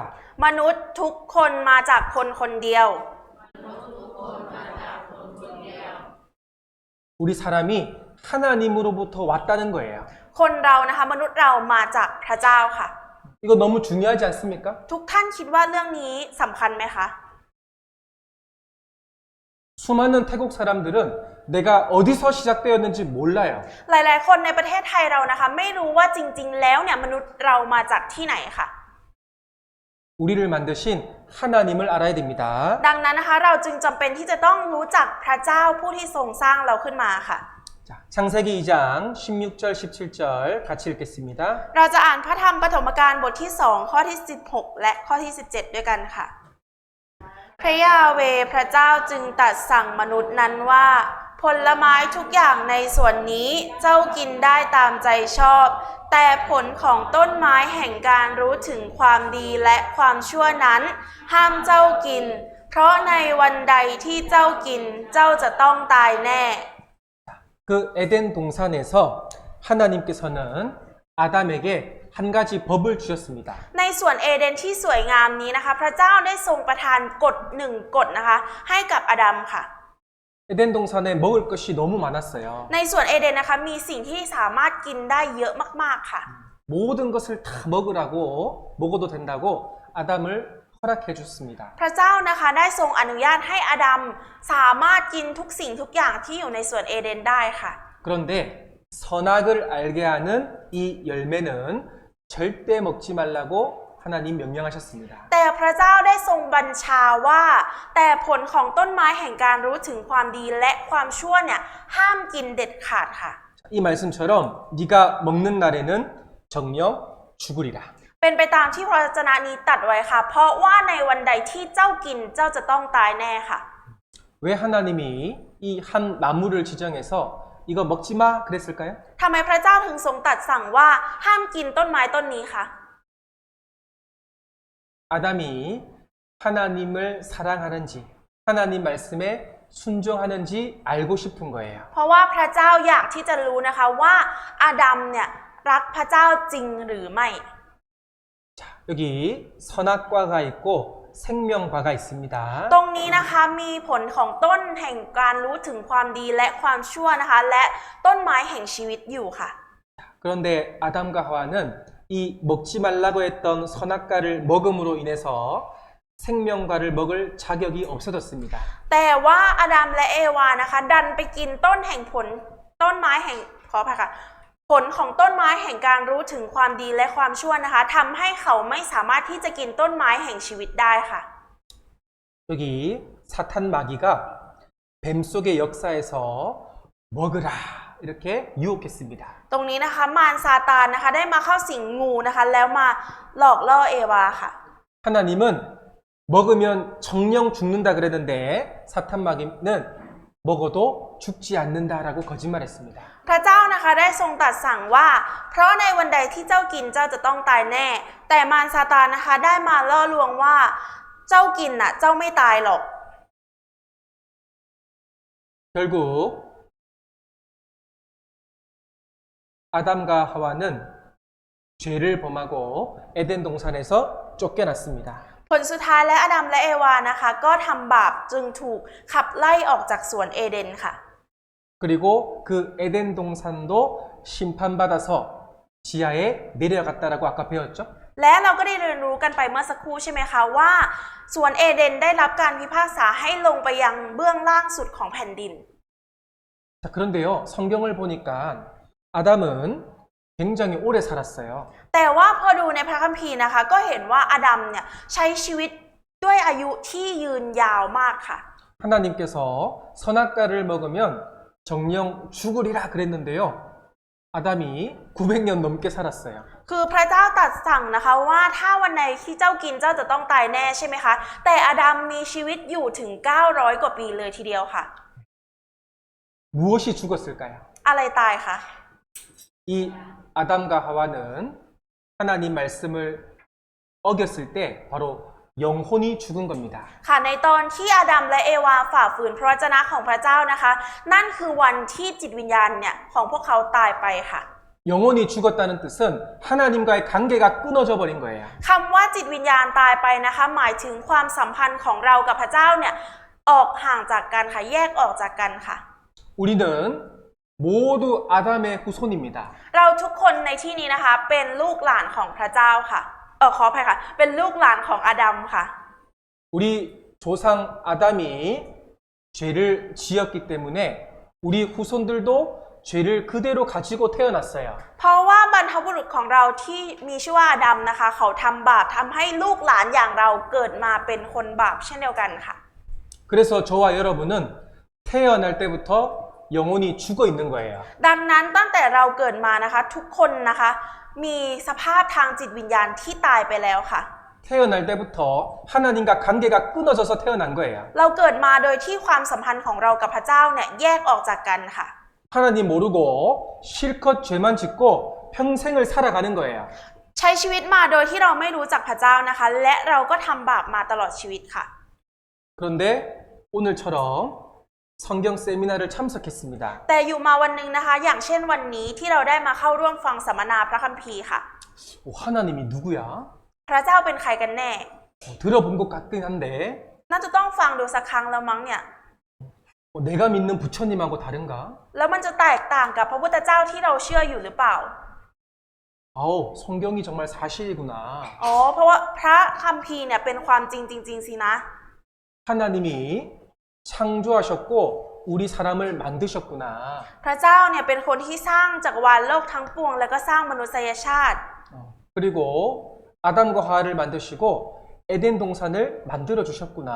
มนุษย์ทุกคนมาจากคนคนเดียว 우리 사람이 하나님으로부터 왔다는 거예요. คนเรานะคะมนุษย์เรามาจากพระเจ้าค่ะ 이거 너무 중요하지 않습니까? ทุกท่านคิดว่าเรื่องนี้สำคัญไหมคะ 수많은 태국 사람들은 내가 어디서 시작되었는지 몰라요. หลายๆคนในประเทศไทยเรานะคะไม่รู้ว่าจริงๆแล้วเนี่ยมนุษย์เรามาจากที่ไหนค่ะ 우리를 만드신 하나님을 알아야 됩니다. ดังนั้นนะคะเราจึงจำเป็นที่จะต้องรู้จักพระเจ้าผู้ที่ทรงสร้างเราขึ้นมาค่ะ 자, 창세기 2장 16절 17절 같이 읽겠습니다. เราจะอ่านพระธรรมปฐมกาลบทที่2ข้อที่16และข้อที่17ด้วยกันค่ะ พระยาเวห์พระเจ้าจึงตรัสสั่งมนุษย์นั้นว่าผลไม้ทุกอย่างในสวนนี้เจ้ากินได้ตามใจชอบ แต่ผลของต้นไม้แห่งการรู้ถึงความดีและความชั่วนั้นห้ามเจ้ากิน เพราะในวันใดที่เจ้ากินเจ้าจะต้องตายแน่ 그 에덴 동산에서 하나님께서는 아담에게 한 가지 법을 주셨습니다. ในส่วนเอเดนที่สวยงามนี้นะคะพระเจ้าได้ทรงประทานกฎ1กฎนะคะให้กับอาดัมค่ะ 에덴 동산에 먹을 것이 너무 많았어요. ในส่วนเอเดนนะคะมีสิ่งที่สามารถกินได้เยอะมากๆค่ะ 모든 것을 다 먹어도 된다고 아담을 허락해 줬습니다. พระเจ้านะคะได้ทรงอนุญาตให้อาดัมสามารถกินทุกสิ่งทุกอย่างที่อยู่ในสวนเอเดนได้ค่ะ 그런데 선악을 알게 하는 이 열매는 절대 먹지 말라고 하나님 명령하셨습니다. แต่พระเจ้าได้ทรงบัญชาว่าแต่ผลของต้นไม้แห่งการรู้ถึงความดีและความชั่วเนี่ยห้ามกินเด็ดขาดค่ะ 이 말씀처럼 네가 먹는 날에는 정녕 죽으리라. เป็นไปตามที่พระวจนะนี้ตรัสไว้ค่ะ เพราะว่าในวันใดที่เจ้ากินเจ้าจะต้องตายแน่ค่ะ 왜 하나님이 이 한 나무를 지정해서 이거 먹지 마 그랬을까요? ทำไมพระเจ้าถึงทรงตรัสสั่งว่าห้ามกินต้นไม้ต้นนี้คะ 아담이 하나님을 사랑하는지 하나님 말씀에 순종하는지 알고 싶은 거예요. เพราะว่าพระเจ้าอยากที่จะรู้นะคะว่าอาดัมเนี่ยรักพระเจ้าจริงหรือไม่ 자, 여기 선악과가 있고 생명과가 있습니다. ตรงนี้นะคะมีผลของต้นแห่งการรู้ถึงความดีและความชั่วนะคะและต้นไม้แห่งชีวิตอยู่ค่ะ 그런데 아담과 하와는 이 먹지 말라고 했던 선악과를 먹음으로 인해서 생명과를 먹을 자격이 없어졌습니다. แต่ว่าอาดัมและเอวานะคะดันไปกินต้นแห่งผลต้นไม้แห่งขออภัยค่ะผลของต้นไม้แห่งการรู้ถึงความดีและความชั่วนะคะทำให้เขาไม่สามารถที่จะกินต้นไม้แห่งชีวิตได้ค่ะ 여기 사탄 마귀가 뱀 속의 역사에서 먹으라 이렇게 유혹했습니다. ตรงนี้นะคะมารซาตานนะคะได้มาเข้าสิงงูนะคะแล้วมาหลอกล่อเอวาค่ะ 하나님은 먹으면 정령 죽는다 그랬는데 사탄 마귀는 먹어도 죽지 않는다라고 거짓말했습니다. พระเจ้านะคะได้ทรงตรัสสั่งว่าเพราะในวันใดที่เจ้ากินเจ้าจะต้องตายแน่แต่มารซาตานนะคะได้มาล่อลวงว่าเจ้ากินน่ะเจ้าไม่ตายหรอก 결국 아담과 하와는 죄를 범하고 에덴 동산에서 쫓겨났습니다. ผลสุดท้ายและอาดัมและเอวานะคะก็ทำบาปจึงถูกขับไล่ออกจากสวนเอเดนค่ะ 그리고 그 에덴 동산도 심판받아서 지하에 내려갔다라고 아까 배웠죠? และเราก็ได้เรียนรู้กันไปเมื่อสักครู่ใช่ไหมคะว่าสวนเอเดนได้รับการพิพากษาให้ลงไปยังเบื้องล่างสุดของแผ่นดิน 자, 그런데요, 성경을 보니까 아담은 굉장히 오래 살았어요. แต่ว่าพอดูในพระคัมภีร์นะคะก็เห็นว่าอาดัมเนี่ยใช้ชีวิตด้วยอายุที่ยืนยาวมากค่ะ 하나님께서 선악과를 먹으면 정령 죽으리라 그랬는데요. 아담이 900년 넘게 살았어요. คือพระเจ้าตรัสสั่งนะคะว่าถ้าวันไหนที่เจ้ากินเจ้าจะต้องตายแน่ใช่ไหมคะแต่อาดัมมีชีวิตอยู่ถึง900กว่าปีเลยทีเดียวค่ะ 무엇이 죽었을까요? อะไรตายคะ 이 아담과 하와는 하나님 말씀을 어겼을 때 바로 영혼이 죽은 겁니다. ค่ะในตอนที่อาดัมและเอวาฝ่าฝืนพระวจนะของพระเจ้านะคะนั่นคือวันที่จิตวิญญาณเนี่ยของพวกเขาตายไปค่ะ 영혼이 죽었다는 뜻은 하나님과의 관계가 끊어져 버린 거예요. คำว่าจิตวิญญาณตายไปนะคะหมายถึงความสัมพันธ์ของเรากับพระเจ้าเนี่ยออกห่างจากกันค่ะแยกออกจากกันค่ะ 우리는 모두 아담의 후손입니다. เราทุกคนในที่นี้นะคะเป็นลูกหลานของพระเจ้าค่ะขออภัยค่ะเป็นลูกหลานของอาดัมค่ะ 우리 조상 아담이 죄를 지었기 때문에 우리 후손들도 죄를 그대로 가지고 태어났어요. เพราะว่าบรรพบุรุษของเราที่มีชื่อว่าอาดัมนะคะเขาทำบาปทำให้ลูกหลานอย่างเราเกิดมาเป็นคนบาปเช่นเดียวกันค่ะ 그래서 저와 여러분은 태어날 때부터 영혼이 죽어 있는 거예요. ดังนั้นตั้งแต่เราเกิดมานะคะทุกคนนะคะมีสภาพทางจิตวิญญาณที่ตายไปแล้วค่ะ 태어날 때부터 하나님과 관계가 끊어져서 태어난 거예요. เราเกิดมาโดยที่ความสัมพันธ์ของเรากับพระเจ้าเนี่ยแยกออกจากกันค่ะ 하나님 모르고 실컷 죄만 짓고 평생을 살아가는 거예요. ใช้ชีวิตมาโดยที่เราไม่รู้จักพระเจ้านะคะและเราก็ทำบาปมาตลอดชีวิตค่ะ 그런데 오늘처럼 성경 세미나를 참석했습니다. แต่อยู่มาวันหนึ่งนะคะอย่างเช่นวันนี้ที่เราได้มาเข้าร่วมฟังสัมมนาพระคัมภีร์ค่ะ 하나님이 누구야? พระเจ้าเป็นใครกันแน่ 들어본 것 같긴 한데 น่าจะต้องฟังดูสักครั้งแล้วมั้งเนี่ย 내가 믿는 부처님하고 다른가? แล้วมันจะแตกต่างกับพระพุทธเจ้าที่เราเชื่ออยู่หรือเปล่า 아우 성경이 정말 사실이구나. อ๋อเพราะว่าพระคัมภีร์เนี่ยเป็นความจริงจริงๆสินะ 하나님이 창조하셨고 우리 사람을 만드셨구나. พระเจ้าเนี่ยเป็นคนที่สร้างจักรวาลโลกทั้งปวงแล้วก็สร้างมนุษยชาติ 그리고 아담과 하와를 만드시고 에덴 동산을 만들어 주셨구나.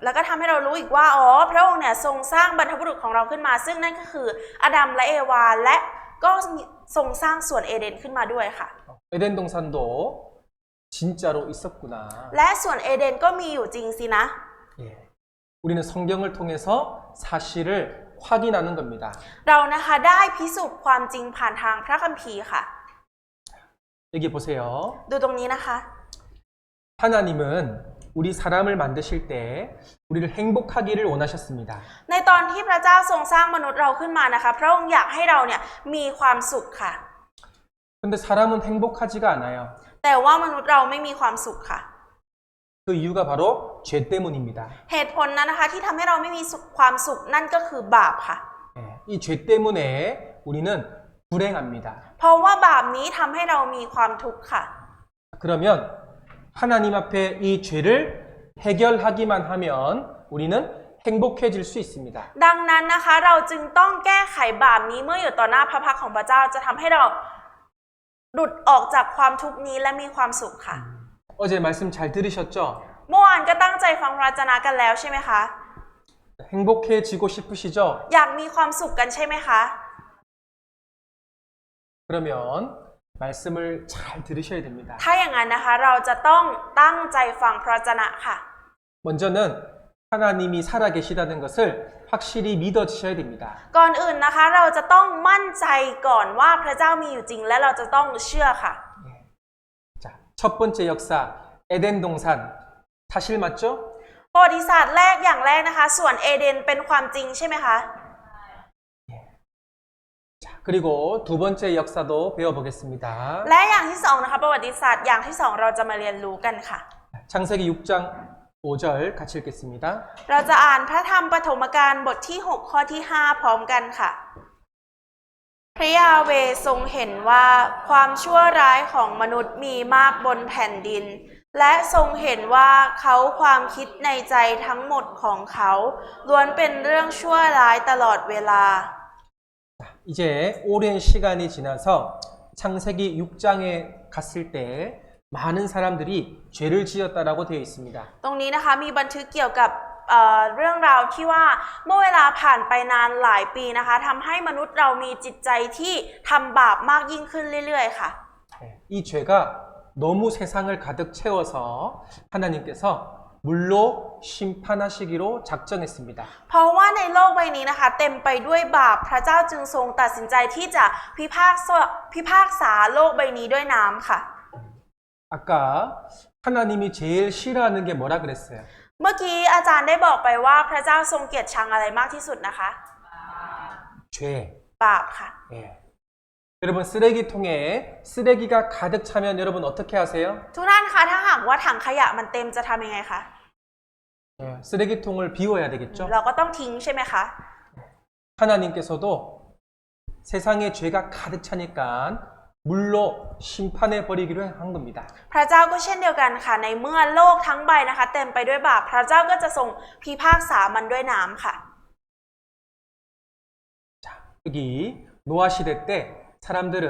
แล้วก็ทำให้เรารู้อีกว่าอ๋อพระองค์เนี่ยทรงสร้างบรรพบุรุษของเราขึ้นมาซึ่งนั่นก็คืออาดัมและเอวาและก็ทรงสร้างสวนเอเดนขึ้นมาด้วยค่ะ 에덴 동산도 진짜로 있었구나. และสวนเอเดนก็มีอยู่จริงสินะ 예. 우리는 성경을 통해서 사실을 확인하는 겁니다. เรานะคะได้พิสูจน์ความจริงผ่านทางพระคัมภีร์ค่ะ 여기 보세요. ดูตรงนี้นะคะ 하나님은 우리 사람을 만드실 때 우리를 행복하기를 원하셨습니다. ในตอนที่พระเจ้าทรงสร้างมนุษย์เราขึ้นมานะคะพระองค์อยากให้เราเนี่ยมีความสุขค่ะ 근데 사람은 행복하지가 않아요. แต่ว่ามนุษย์เราไม่มีความสุขค่ะ 그 이유가 바로 죄 때문입니다. เหตุผลนั้นนะคะที่ทำให้เราไม่มีความสุขนั่นก็คือบาปค่ะ 예, 이 죄 때문에 우리는 불행합니다. เพราะว่าบาปนี้ทำให้เรามีความทุกข์ค่ะ 그러면 하나님 앞에 이 죄를 해결하기만 하면 우리는 행복해질 수 있습니다. ดังนั้นนะคะเราจึงต้องแก้ไขบาปนี้เมื่ออยู่ต่อหน้าพระพักตร์ของพระเจ้าจะทำให้เราหลุดออกจากความทุกข์นี้และมีความสุขค่ะ 어제 말씀 잘 들으셨죠? เมื่อวานก็ตั้งใจฟังพระวจนะกันแล้วใช่ไหมคะ 행복해지고 싶으시죠? อยากมีความสุขกันใช่ไหมคะ 그러면 말씀을 잘 들으셔야 됩니다. ถ้าอย่างนั้นนะคะเราจะต้องตั้งใจฟังพระวจนะค่ะ 먼저는 하나님이 살아계시다는 것을 확실히 믿어지셔야 됩니다. ก่อนอื่นนะคะเราจะต้องมั่นใจก่อนว่าพระเจ้ามีอยู่จริงและเราจะต้องเชื่อค่ะ 자, 첫 번째 역사 에덴 동산 사실 맞죠? ประวัติศาสตร์แรกอย่างแรกนะคะส่วนเอเดนเป็นความจริงใช่ไหมคะ 자, 그리고 두 번째 역사도 배워보겠습니다. และอย่างที่สองนะคะประวัติศาสตร์อย่างที่สองเราจะมาเรียนรู้กันค่ะ 창세기 6장 5절 같이 읽겠습니다. เราจะอ่านพระธรรมปฐมกาลบทที่6ข้อที่5พร้อมกันค่ะพระยาเวห์ทรงเห็นว่าความชั่วร้ายของมนุษย์มีมากบนแผ่นดิน และทรงเห็นว่าเขาความคิดในใจทั้งหมดของเขาล้วนเป็นเรื่องชั่วร้ายตลอดเวลา 이제 오랜 시간이 지나서 창세기 6장에 갔을 때 많은 사람들이 죄를 지었다라고 되어 있습니다. ตรงนี้นะคะมีบันทึกเกี่ยวกับเรื่องราวที่ว่าเมื่อเวลาผ่านไปนานหลายปีนะคะทำให้มนุษย์เรามีจิตใจที่ทำบาปมากยิ่งขึ้นเรื่อยๆค่ะ 이 죄가 너무 세상을 가득 채워서 하나님께서 물로 심판하시기로 작정했습니다. เพราะว่าในโลกใบนี้นะคะเต็มไปด้วยบาปพระเจ้าจึงทรงตัดสินใจที่จะพิพากษาโลกใบนี้ด้วยน้ำค่ะ 아까 하나님이 제일 싫어하는 게 뭐라 그랬어요? เมื่อกี้อาจารย์ได้บอกไปว่าพระเจ้าทรงเกลียดชังอะไรมากที่สุดนะคะ 죄. บาปค่ะ 예. 여러분 쓰레기통에 쓰레기가 가득 차면 여러분 어떻게 하세요? ทุกท่านคะถ้าหากว่าถังขยะมันเต็มจะทำยังไงคะ 예, 쓰레기통을 비워야 되겠죠? เราก็ต้องทิ้งใช่ไหมคะ 하나님께서도 세상에 죄가 가득 차니까 물로 심판해 버리기로 한 겁니다. พระเจ้าก็เช่นเดียวกันค่ะในเมื่อโลกทั้งใบนะคะเต็มไปด้วยบาปพระเจ้าก็จะทรงพิพากษามันด้วยน้ำค่ะ 자, 여기 노아 시대 때 사람들은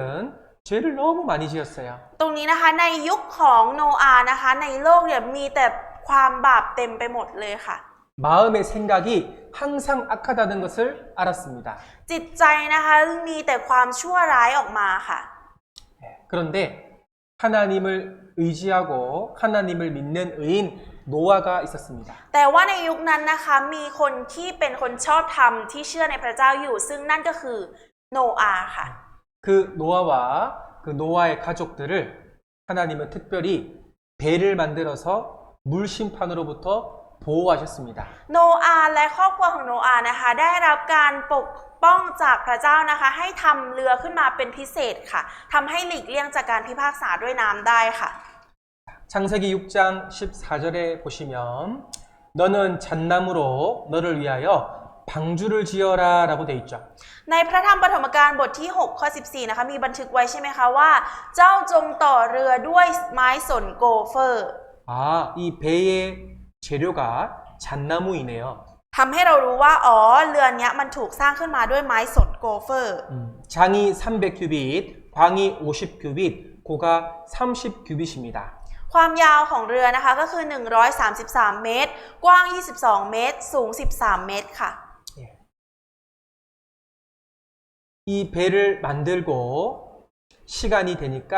죄를 너무 많이 지었어요. ตรงนี้นะคะในยุคของโนอาห์นะคะในโลกเนี่ยมีแต่ความบาปเต็มไปหมดเลยค่ะ 마음의 생각이 항상 악하다는 것을 알았습니다. จิตใจนะคะมีแต่ความชั่วร้ายออกมาค่ะ 그런데 하나님을 의지하고 하나님을 믿는 의인 노아가 있었습니다. แต่ว่าในยุคนั้นนะคะมีคนที่เป็นคนชอบธรรมที่เชื่อในพระเจ้าอยู่ซึ่งนั่นก็คือโนอาห์ค่ะ 그 노아와 그 노아의 가족들을 하나님은 특별히 배를 만들어서 물 심판으로부터 보호하셨습니다. โนอาห์และครอบครัวของโนอาห์นะคะได้รับการปกป้องจากพระเจ้านะคะให้ทำเรือขึ้นมาเป็นพิเศษค่ะทำให้หลีกเลี่ยงจากการพิพากษาด้วยน้ำได้ค่ะ 창세기 6장 14절에 보시면 너는 잣나무로 너를 위하여 방주를 지어라 라고 되어 있죠. ในพระธรรมปฐมกาลบทที่6ข้อ14นะคะมีบันทึกไว้ใช่ไหมคะว่าเจ้าจงต่อเรือด้วยไม้สนโกเฟอร์ 아, 이 배의 재료가 잣나무이네요. ทำให้เรารู้ว่าอ๋อเรือนี้มันถูกสร้างขึ้นมาด้วยไม้สนโกเฟอร์ 장이 300규빗, 광이 50규빗, 고가 30규빗입니다. ความยาวของเรือนะคะก็คือ133เมตรกว้าง22เมตรสูง13เมตรค่ะ 이 배를 만들고 시간이 되니까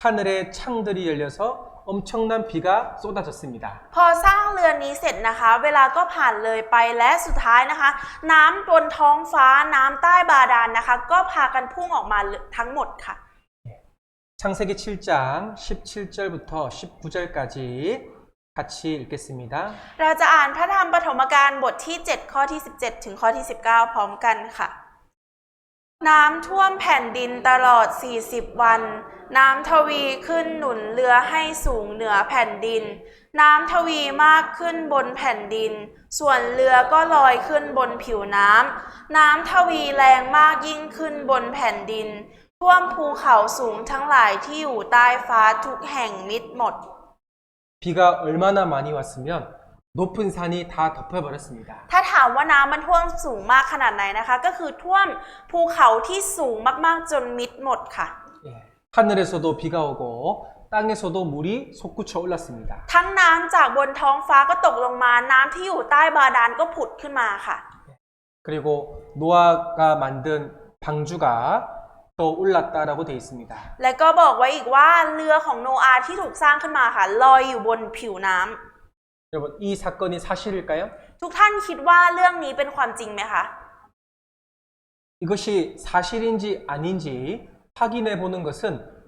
하늘에 창들이 열려서 엄청난 비가 쏟아졌습니다. พอสร้างเรือนนี้เสร็จนะคะเวลาก็ผ่านเลยไปและสุดท้ายนะคะน้ำบนท้องฟ้าน้ำใต้บาดาลนะคะก็พากันพุ่งออกมาทั้งหมดค่ะ 창세기 7장 17절부터 19절까지 같이 읽겠습니다. เราจะอ่านพระธรรมปฐมกาลบทที่7ข้อที่17ถึงข้อที่19พร้อมกันค่ะ น้ำท่วมแผ่นดินตลอด 40 วัน น้ำทวีขึ้นหนุนเรือให้สูงเหนือแผ่นดิน น้ำทวีมากขึ้นบนแผ่นดิน ส่วนเรือก็ลอยขึ้นบนผิวน้ำ น้ำทวีแรงมากยิ่งขึ้นบนแผ่นดิน ท่วมภูเขาสูงทั้งหลายที่อยู่ใต้ฟ้าทุกแห่งมิดหมด 비가 얼마나 많이 왔으면 높은 산이 다 덮여버렸습니다. ถ้าถามว่าน้ำมันท่วมสูงมากขนาดไหนนะคะ ก็คือท่วมภูเขาที่สูงมากๆจนมิดหมดค่ะ 예, 하늘에서도 비가 오고 땅에서도 물이 솟구쳐 올랐습니다. ทั้งน้ำจากบนท้องฟ้าก็ตกลงมา น้ำที่อยู่ใต้บาดาลก็ผุดขึ้นมาค่ะ 그리고 노아가 만든 방주가 또 올랐다라고 되어 있습니다. และก็บอกไว้อีกว่าเรือของโนอาห์ที่ถูกสร้างขึ้นมาค่ะลอยอยู่บนผิวน้ำ 여러분, 이 사건이 사실일까요? ทุกท่านคิดว่าเรื่องนี้เป็นความจริงไหมคะ 이것이 사실인지 아닌지 확인해 보는 것은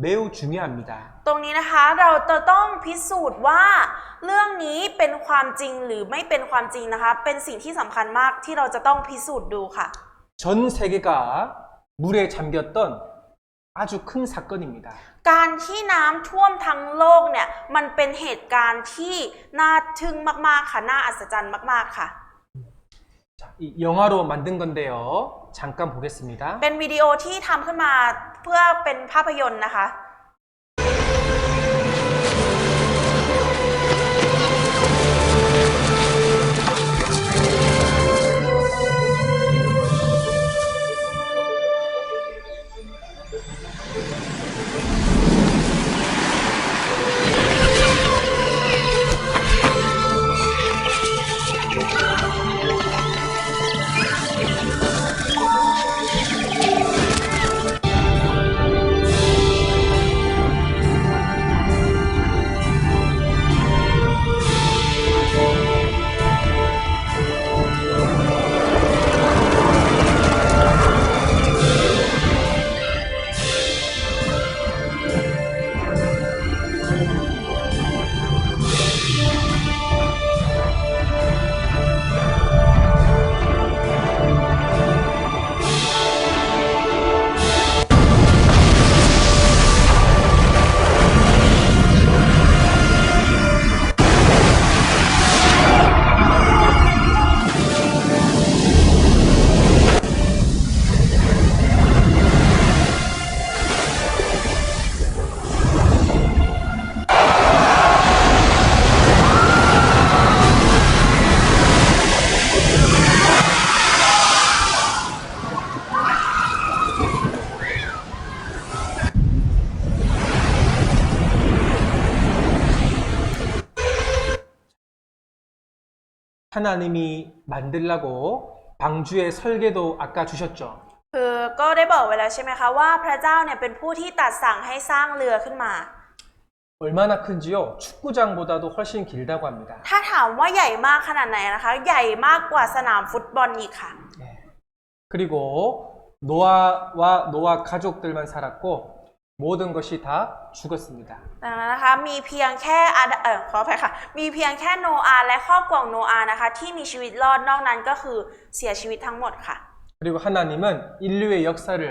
매우 중요합니다. ตรงนี้นะคะเราจะต้องพิสูจน์ว่าเรื่องนี้เป็นความจริงหรือไม่เป็นความจริงนะคะ เป็นสิ่งที่สำคัญมากที่เราจะต้องพิสูจน์ดูค่ะ 전 세계가 물에 잠겼던 아주 큰 사건입니다. การที่น้ำท่วมทั้งโลกเนี่ยมันเป็นเหตุการณ์ที่น่าทึ่งมากๆค่ะน่าอัศจรรย์มากๆค่ะ 자, 이 영화로 만든 건데요. 잠깐 보겠습니다. เป็นวิดีโอที่ทำขึ้นมาเพื่อเป็นภาพยนตร์นะคะ 하나님이 만들라고 방주의 설계도 아까 주셨죠. คือก็ได้บอกไว้แล้วใช่ไหมคะว่าพระเจ้าเนี่ยเป็นผู้ที่ตรัสสั่งให้สร้างเรือขึ้นมา 얼마나 큰지요? 축구장보다도 훨씬 길다고 합니다. ถ้าถามว่าใหญ่มากขนาดไหนนะคะ ใหญ่มากกว่าสนามฟุตบอลอีกค่ะ 네. 그리고 노아와 노아 가족들만 살았고 모든 것이 다 죽었습니다. ดังนั้นนะคะมีเพียงแค่ขออภัยค่ะมีเพียงแค่โนอาห์และครอบครัวของโนอาห์นะคะที่มีชีวิตรอดนอกนั้นก็คือเสียชีวิตทั้งหมดค่ะ 그리고 하나님은 인류의 역사를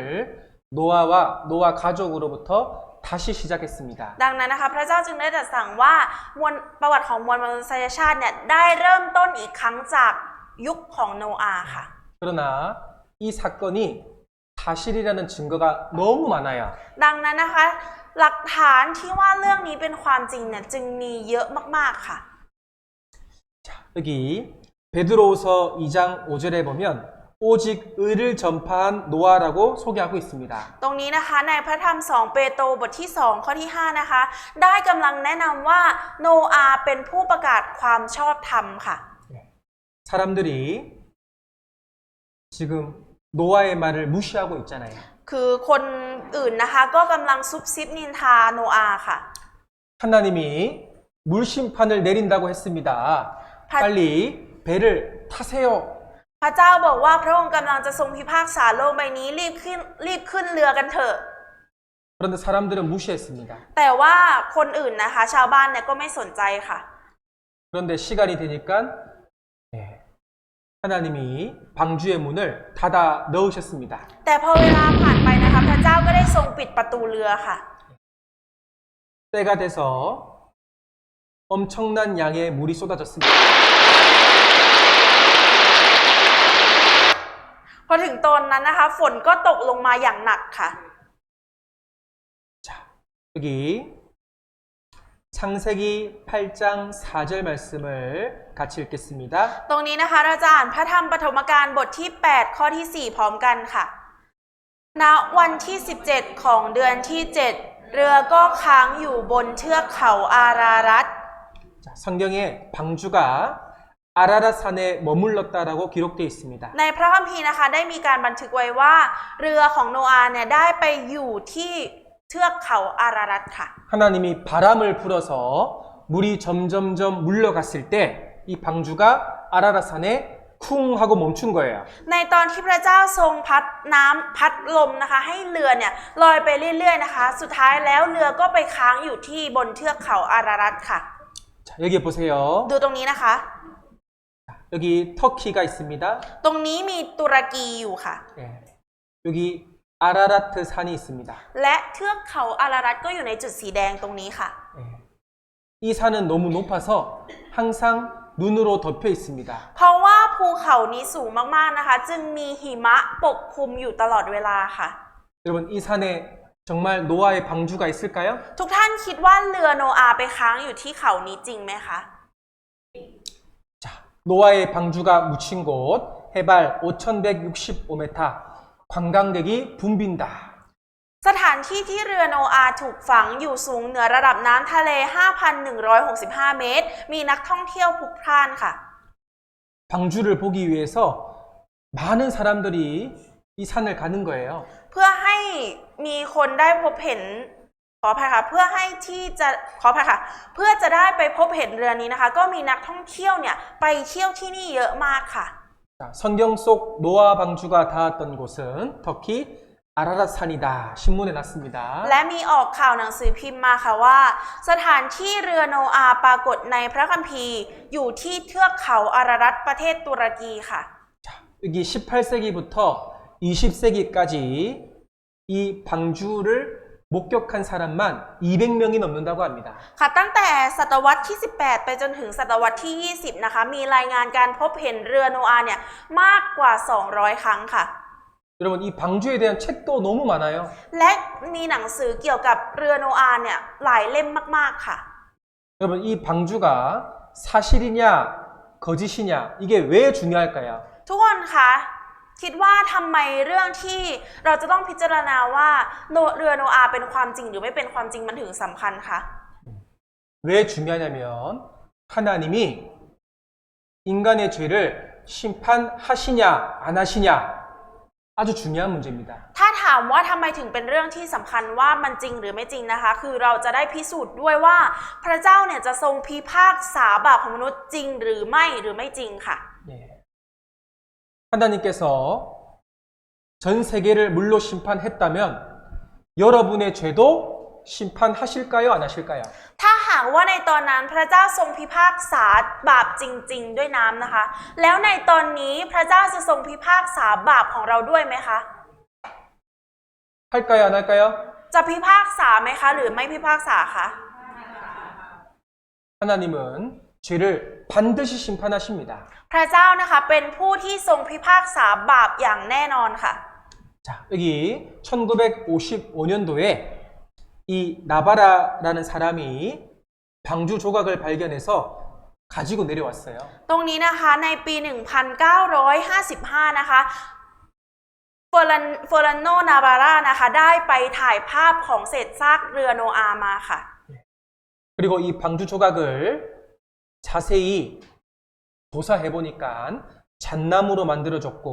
노아와 노아 가족으로부터 다시 시작했습니다. ดังนั้นนะคะพระเจ้าจึงได้ตรัสสั่งว่ามวลประวัติของมวลมนุษยชาติเนี่ยได้เริ่มต้นอีกครั้งจากยุคของโนอาห์ค่ะ 그러나 이 사건이 사실이라는 증거가 너무 많아요. ดังนั้นนะคะหลักฐานที่ว่าเรื่องนี้เป็นความจริงเนี่ยจึงมีเยอะมากๆค่ะ 자, 여기 베드로후서 2장 5절에 보면 오직 의를 전파한 노아라고 소개하고 있습니다. ตรงนี้นะคะในพระธรรม2เปโตรบทที่2ข้อที่5นะคะได้กำลังแนะนำว่าโนอาห์เป็นผู้ประกาศความชอบธรรมค่ะ 사람들이 지금 노아의 말을 무시하고 있잖아요. คือคนอื่นนะคะก็กำลังซุบซิบนินทาโนอาห์ค่ะ 하나님이 물 심판을 내린다고 했습니다. 빨리 배를 타세요. พระเจ้าบอกว่าพระองค์กำลังจะทรงพิพากษาโลกใบนี้รีบขึ้นเรือกันเถอะ 그런데 사람들은 무시했습니다. แต่ว่าคนอื่นนะคะชาวบ้านเนี่ยก็ไม่สนใจค่ะ 그런데 시간이 되니까 하나님이 방주의 문을 닫아 넣으셨습니다. แต่พอเวลาผ่านไปนะคะพระเจ้าก็ได้ทรงปิดประตูเรือค่ะ 때가 돼서 엄청난 양의 물이 쏟아졌습니다. พอถึงตอนนั้นนะคะฝนก็ตกลงมาอย่างหนักค่ะ 자, 여기 창세기 8장 4절 말씀을 같이 읽겠습니다. ตรงนี้นะคะเราจะอ่านพระธรรมปฐมกาลบทที่ 8 ข้อที่ 4 พร้อมกันค่ะ ณ วันที่ 17 ของเดือนที่ 7 เรือก็ค้างอยู่บนเทือกเขาอารารัต 자, 성경에 방주가 아라랏산에 머물렀다라고 기록되어 있습니다. ในพระคัมภีร์นะคะได้มีการบันทึกไว้ว่าเรือของโนอาห์เนี่ยได้ไปอยู่ที่เทือกเขาอารารัตค่ะ 하나님이 바람을 불어서 물이 점점점 물러갔을 때 이 방주가 아라랏산에 쿵 하고 멈춘 거예요. ในตอนที่พระเจ้าทรงพัดน้ำพัดลมนะคะให้เรือเนี่ยลอยไปเรื่อยๆนะคะสุดท้ายแล้วเรือก็ไปค้างอยู่ที่บนเทือกเขาอารารัตค่ะ 자, 여기 보세요. ดูตรงนี้นะคะ 여기 터키가 있습니다. ตรงนี้มีตุรกีอยู่ค่ะ 예. 여기 아라라트 산이 있습니다. และเทือกเขาอารารัตก็อยู่ในจุดสีแดงตรงนี้ค่ะ 예. 이 산은 너무 높아서 항상 눈으로 덮여 있습니다. เพราะว่าภูเขานี้สูงมากๆนะคะจึงมีหิมะปกคลุมอยู่ตลอดเวลาค่ะ 여러분 이 산에 정말 노아의 방주가 있을까요? ทุกท่านคิดว่าเรือโนอาห์ไปค้างอยู่ที่เขานี้จริงไหมคะ 자, 노아의 방주가 묻힌 곳 해발 5,165m 관광객이 붐빈다. สถานที่ที่เรือโนอาห์ถูกฝังอยู่สูงเหนือระดับน้ำทะเล 5,165 เมตร มีนักท่องเที่ยวพลุกพล่านค่ะ 방주를 보기 위해서 많은 사람들이 이 산을 가는 거예요. เพื่อให้มีคนได้พบเห็นขออภัยค่ะเพื่อให้ที่จะขออภัยค่ะเพื่อจะได้ไปพบเห็นเรือนี้นะคะก็มีนักท่องเที่ยวเนี่ยไปเที่ยวที่นี่เยอะมากค่ะ 자, 성경 속 노아 방주가 닿았던 곳은 터키 아라랏산이다. 신문에 났습니다. และมีออกข่าวหนังสือพิมพ์มาค่ะว่าสถานที่เรือโนอาห์ปรากฏในพระคัมภีร์อยู่ที่เทือกเขาอารารัตประเทศตุรกีค่ะ 자, 여기 18세기부터 20세기까지 이 방주를 목격한 사람만 200명이 넘는다고 합니다. ค่ะตั้งแต่ศตวรรษที่ 18 ไปจนถึงศตวรรษที่ 20 นะคะมีรายงานการพบเห็นเรือโนอาห์เนี่ยมากกว่า 200 ครั้งค่ะ 여러분 이 방주에 대한 책도 너무 많아요. และมีหนังสือเกี่ยวกับเรือโนอาห์เนี่ยหลายเล่มมากๆค่ะ 여러분 이 방주가 사실이냐 거짓이냐 이게 왜 중요할까요? ทุกคนคะคิดว่าทำไมเรื่องที่เราจะต้องพิจารณาว่าเรือโนอาห์เป็นความจริงหรือไม่เป็นความจริงมันถึงสำคัญคะ 왜 중요하냐면 하나님이 인간의 죄를 심판하시냐 안 하시냐 아주 중요한 문제입니다. ถ้าถามว่าทำไมถึงเป็นเรื่องที่สำคัญว่ามันจริงหรือไม่จริงนะคะคือเราจะได้พิสูจน์ด้วยว่าพระเจ้าเนี่ยจะทรงพิพากษาบาปของมนุษย์จริงหรือไม่จริงค่ะ 예. 하나님께서 전 세계를 물로 심판했다면 여러분의 죄도 심판하실까요? 안 하실까요? ถ้าหากว่าในตอนนั้นพระเจ้าทรงพิพากษาบาปจริงๆด้วยน้ำนะคะแล้วในตอนนี้พระเจ้าจะทรงพิพากษาบาปของเราด้วยไหมคะ 할까요? 안 할까요? จะพิพากษาไหมคะหรือไม่พิพากษาคะ 하나님은 죄를 반드시 심판하십니다. พระเจ้านะคะเป็นผู้ที่ทรงพิพากษาบาปอย่างแน่นอนค่ะ 자, 여기 1955년도에 이 나바라라는 사람이 방주 조각을 발견해서 가지고 내려왔어요. ตรงนี้นะคะในปี 1955 นะคะเฟอร์โนนาบาร่านะคะได้ไปถ่ายภาพของเศษซากเรือโนอาห์มาค่ะ 그리고 이 방주 조각을 자세히 조사해 보니까 잣나무로 만들어졌고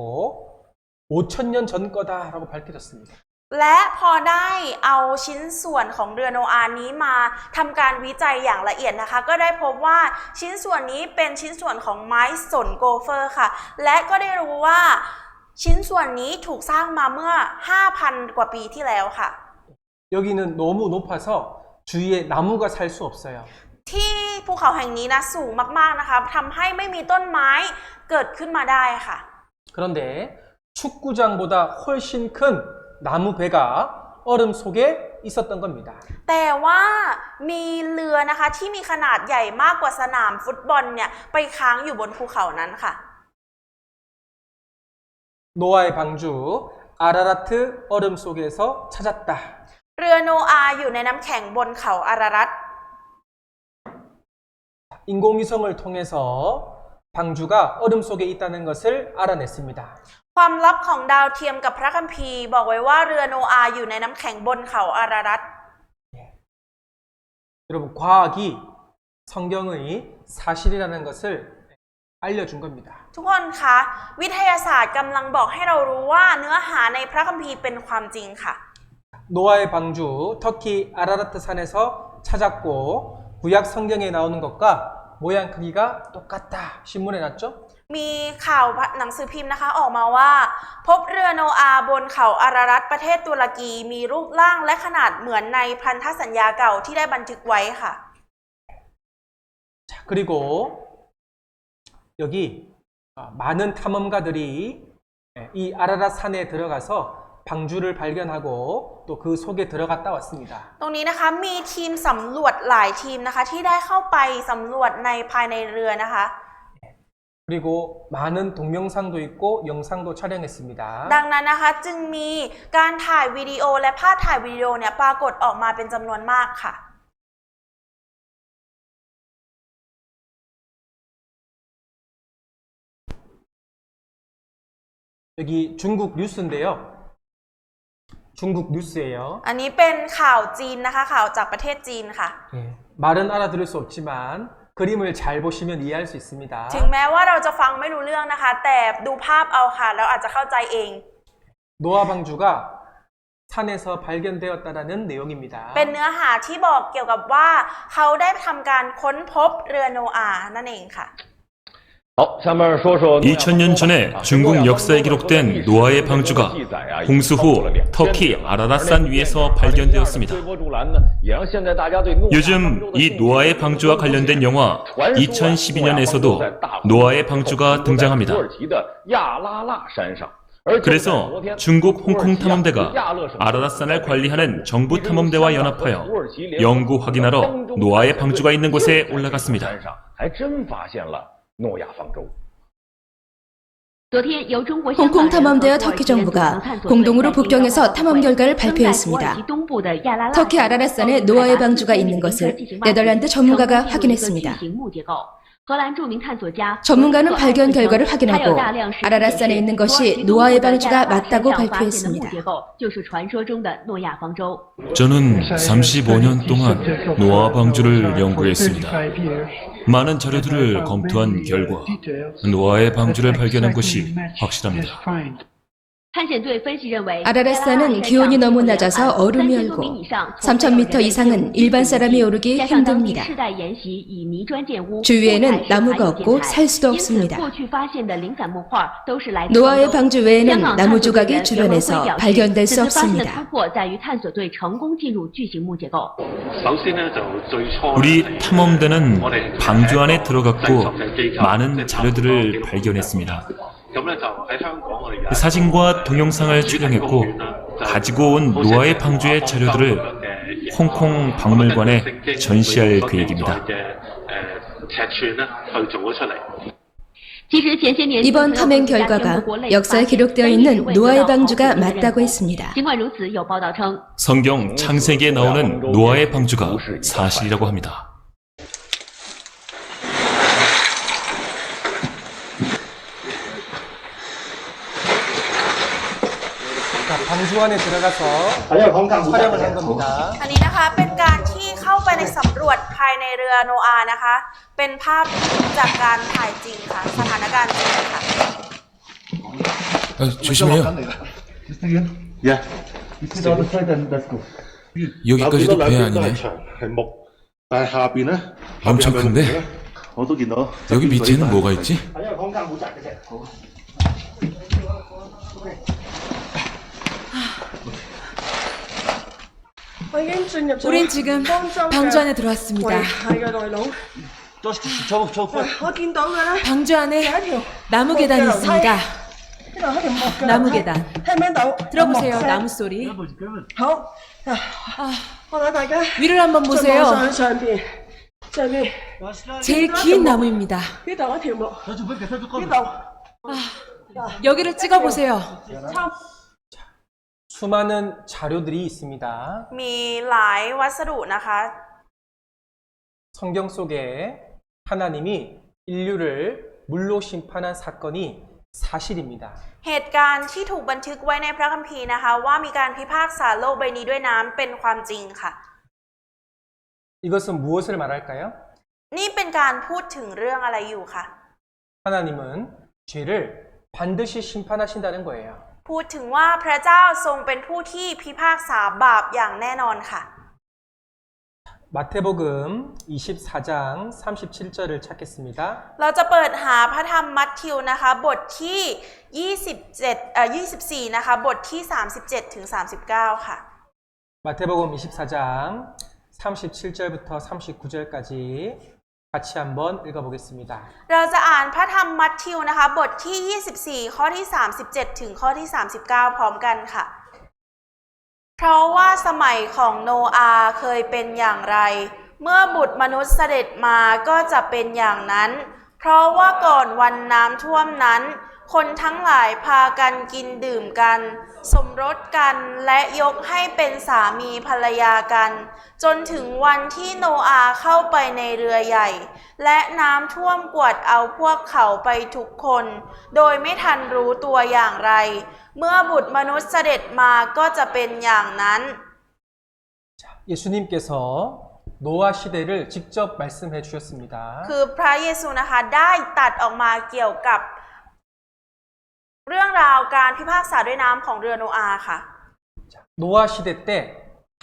5,000년 전 거다라고 밝혀졌습니다. และพอได้เอาชิ้นส่วนของเรือโนอาห์นี้มาทำการวิจัยอย่างละเอียดนะคะก็ได้พบว่าชิ้นส่วนนี้เป็นชิ้นส่วนของไม้สนโกเฟอร์ค่ะและก็ได้รู้ว่าชิ้นส่วนนี้ถูกสร้างมาเมื่อ 5,000 กว่าปีที่แล้วค่ะ 여기는 너무 높아서 주위에 나무가 살 수 없어요. ที่ภูเขาแห่งนี้นะสูงมากๆนะคะทำให้ไม่มีต้นไม้ เกิดขึ้นมาได้ค่ะ 그런데 축구장보다 훨씬 큰 나무 배가 얼음 속에 있었던 겁니다. แต่ว่ามีเรือนะคะที่มีขนาดใหญ่มากกว่าสนามฟุตบอลเนี่ยไปค้างอยู่บนภูเขานั้นค่ะ 노아의 방주 아라라트 얼음 속에서 찾았다. เรือโนอาห์อยู่ในน้ำแข็งบนเขาอารารัต 인공위성을 통해서 방주가 얼음 속에 있다는 것을 알아냈습니다. ความลับของดาวเทียมกับพระคัมภีร์บอกไว้ว่าเรือโนอาห์อยู่ในน้ำแข็งบนเขาอารารัต 여러분, 과학이 성경의 사실이라는 것을 알려준 겁니다. ทุกคนคะวิทยาศาสตร์กำลังบอกให้เรารู้ว่าเนื้อหาในพระคัมภีร์เป็นความจริงค่ะ 노아의 방주 터키 아라라트 산에서 찾았고 구약 성경에 나오는 것과 모양 크기가 똑같다. 신문에 났죠? มีข่าวหนังสือพิมพ์นะคะออกมาว่าพบเรือโนอาห์บนเขาอารารัตประเทศตุรกีมีรูปร่างและขนาดเหมือนในพันธสัญญาเก่าที่ได้บันทึกไว้ค่ะ 자, 그리고 여기 많은 탐험가들이 이 아라랏 산에 들어가서 방주를 발견하고 또 그 속에 들어갔다 왔습니다. ตรงนี้นะคะมีทีมสำรวจหลายทีมนะคะที่ได้เข้าไปสำรวจในภายในเรือนะคะ 그리고 많은 동영상도 있고 영상도 촬영했습니다. ดังนั้นนะคะจึงมีการถ่ายวิดีโอและภาพถ่ายวิดีโอเนี่ยปรากฏออกมาเป็นจำนวนมากค่ะ 여기 중국 뉴스인데요. 중국 뉴스예요. อันนี้เป็นข่าวจีนนะคะข่าวจากประเทศจีนค่ะ 말은 알아들을 수 없지만 그림을 잘 보시면 이해할 수 있습니다. ถึงแม้ว่าเราจะฟังไม่รู้เรื่องนะคะ แต่ดูภาพเอาค่ะเราอาจจะเข้าใจเอง 노아 방주가 산에서 발견되었다라는 내용입니다. เป็นเนื้อหาที่บอกเกี่ยวกับว่าเขาได้ทำการค้นพบเรือโนอาห์นั่นเองค่ะ 2000년 전에 중국 역사에 기록된 노아의 방주가 홍수 후 터키 아라랏산 위에서 발견되었습니다. 요즘 이 노아의 방주와 관련된 영화 2012년에서도 노아의 방주가 등장합니다. 그래서 중국 홍콩 탐험대가 아라랏산을 관리하는 정부 탐험대와 연합하여 연구 확인하러 노아의 방주가 있는 곳에 올라갔습니다. 홍콩 탐험대와 터키 정부가 공동으로 북경에서 탐험 결과를 발표했습니다. 터키 아라랏산에 노아의 방주가 있는 것을 네덜란드 전문가가 확인했습니다. 전문가는 발견 결과를 확인하고 아라랏산에 있는 것이 노아의 방주가 맞다고 발표했습니다. 저는 35년 동안 노아 방주를 연구했습니다. 많은 자료들을 검토한 결과 노아의 방주를 발견한 것이 확실합니다. 아라랏산은 기온이 너무 낮아서 얼음이 얼고 3,000m 이상은 일반 사람이 오르기 힘듭니다. 주위에는 나무가 없고 살 수도 없습니다. 노아의 방주 외에는 나무 조각이 주변에서 발견될 수 없습니다. 우리 탐험대는 방주 안에 들어갔고 많은 자료들을 발견했습니다. 사진과 동영상을 촬영했고 가지고 온 노아의 방주의 자료들을 홍콩 박물관에 전시할 계획입니다. 이번 탐행 결과가 역사에 기록되어 있는 노아의 방주가 맞다고 했습니다. 성경 창세기에 나오는 노아의 방주가 사실이라고 합니다. 방주 안에 들어가서 촬영을 한 겁니다. อันนี้นะคะเป็นการที่เข้าไปในสำรวจภายในเรือโนอาห์นะคะ เป็นภาพจากการถ่ายจริงค่ะ สถานการณ์จริงค่ะ 조심해요. 야, 여기까지도 배 아니네. 엄청 큰데? 여기 밑에는 뭐가 있지? 우린 지금 방주 안에 들어왔습니다. 방주 안에 나무 계단이 있습니다. 나무 계단. 들어보세요, 나무 소리. 위를 한번 보세요. 제일 긴 나무입니다. 여기를 찍어보세요. 수많은 자료들이 있습니다. มีหลายวัสดุนะคะ 성경 속에 하나님이 인류를 물로 심판한 사건이 사실입니다. เหตุการณ์ที่ถูกบันทึกไว้ในพระคัมภีร์นะคะว่ามีการพิพากษาโลกใบนี้ด้วยน้ำเป็นความจริงค่ะ 이것은 무엇을 말할까요? นี่เป็นการพูดถึงเรื่องอะไรอยู่ค่ะ 하나님은 죄를 반드시 심판하신다는 거예요. พูดถึงว่าพระเจ้าทรงเป็นผู้ที่พิพากษาบาปอย่างแน่นอนค่ะ 마태복음 24장 37절을 찾겠습니다. เราจะเปิดหาพระธรรมมัทธิวนะคะบทที่24นะคะบทที่37ถึง39ค่ะ 마태복음 24장 37절부터 39절까지 같이 한번 읽어보겠습니다. เราจะอ่านพระธรรมมัทธิวนะคะบทที่24ข้อที่37ถึงข้อที่39พร้อมกันค่ะ เพราะว่าสมัยของโนอาห์เคยเป็นอย่างไร เมื่อบุตรมนุษย์เสด็จมาก็จะเป็นอย่างนั้น เพราะว่าก่อนวันน้ำท่วมนั้น คนทั้งหลายพากันกินดื่มกัน สมรสกันและยกให้เป็นสามีภรรยากัน จนถึงวันที่โนอาห์เข้าไปในเรือใหญ่ และน้ำท่วมกวาดเอาพวกเขาไปทุกคน โดยไม่ทันรู้ตัวอย่างไร เมื่อบุตรมนุษย์เสด็จมาก็จะเป็นอย่างนั้น 예수님께서 노아 시대를 직접 말씀해 주셨습니다. คือพระเยซูนะคะได้ตัดออกมาเกี่ยวกับเรื่องราวการพิพากษาด้วยน้ำของเรือโนอาห์ค่ะ 노아 시대 때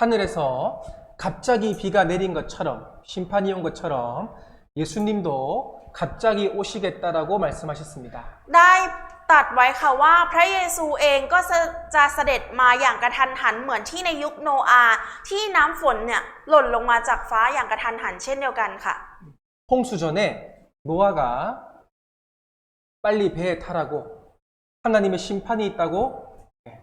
하늘에서 갑자기 비가 내린 것처럼 심판이 온 것처럼 예수님도 갑자기 오시겠다라고 말씀하셨습니다. ได้ตัดไว้ค่ะว่าพระเยซูเองก็จะเสด็จมาอย่างกระทันหันเหมือนที่ในยุคโนอาห์ที่น้ำฝนเนี่ยหล่นลงมาจากฟ้าอย่างกระทันหันเช่นเดียวกันค่ะ 홍수 전에 노아가 빨리 배에 타라고 하나님의 심판이 있다고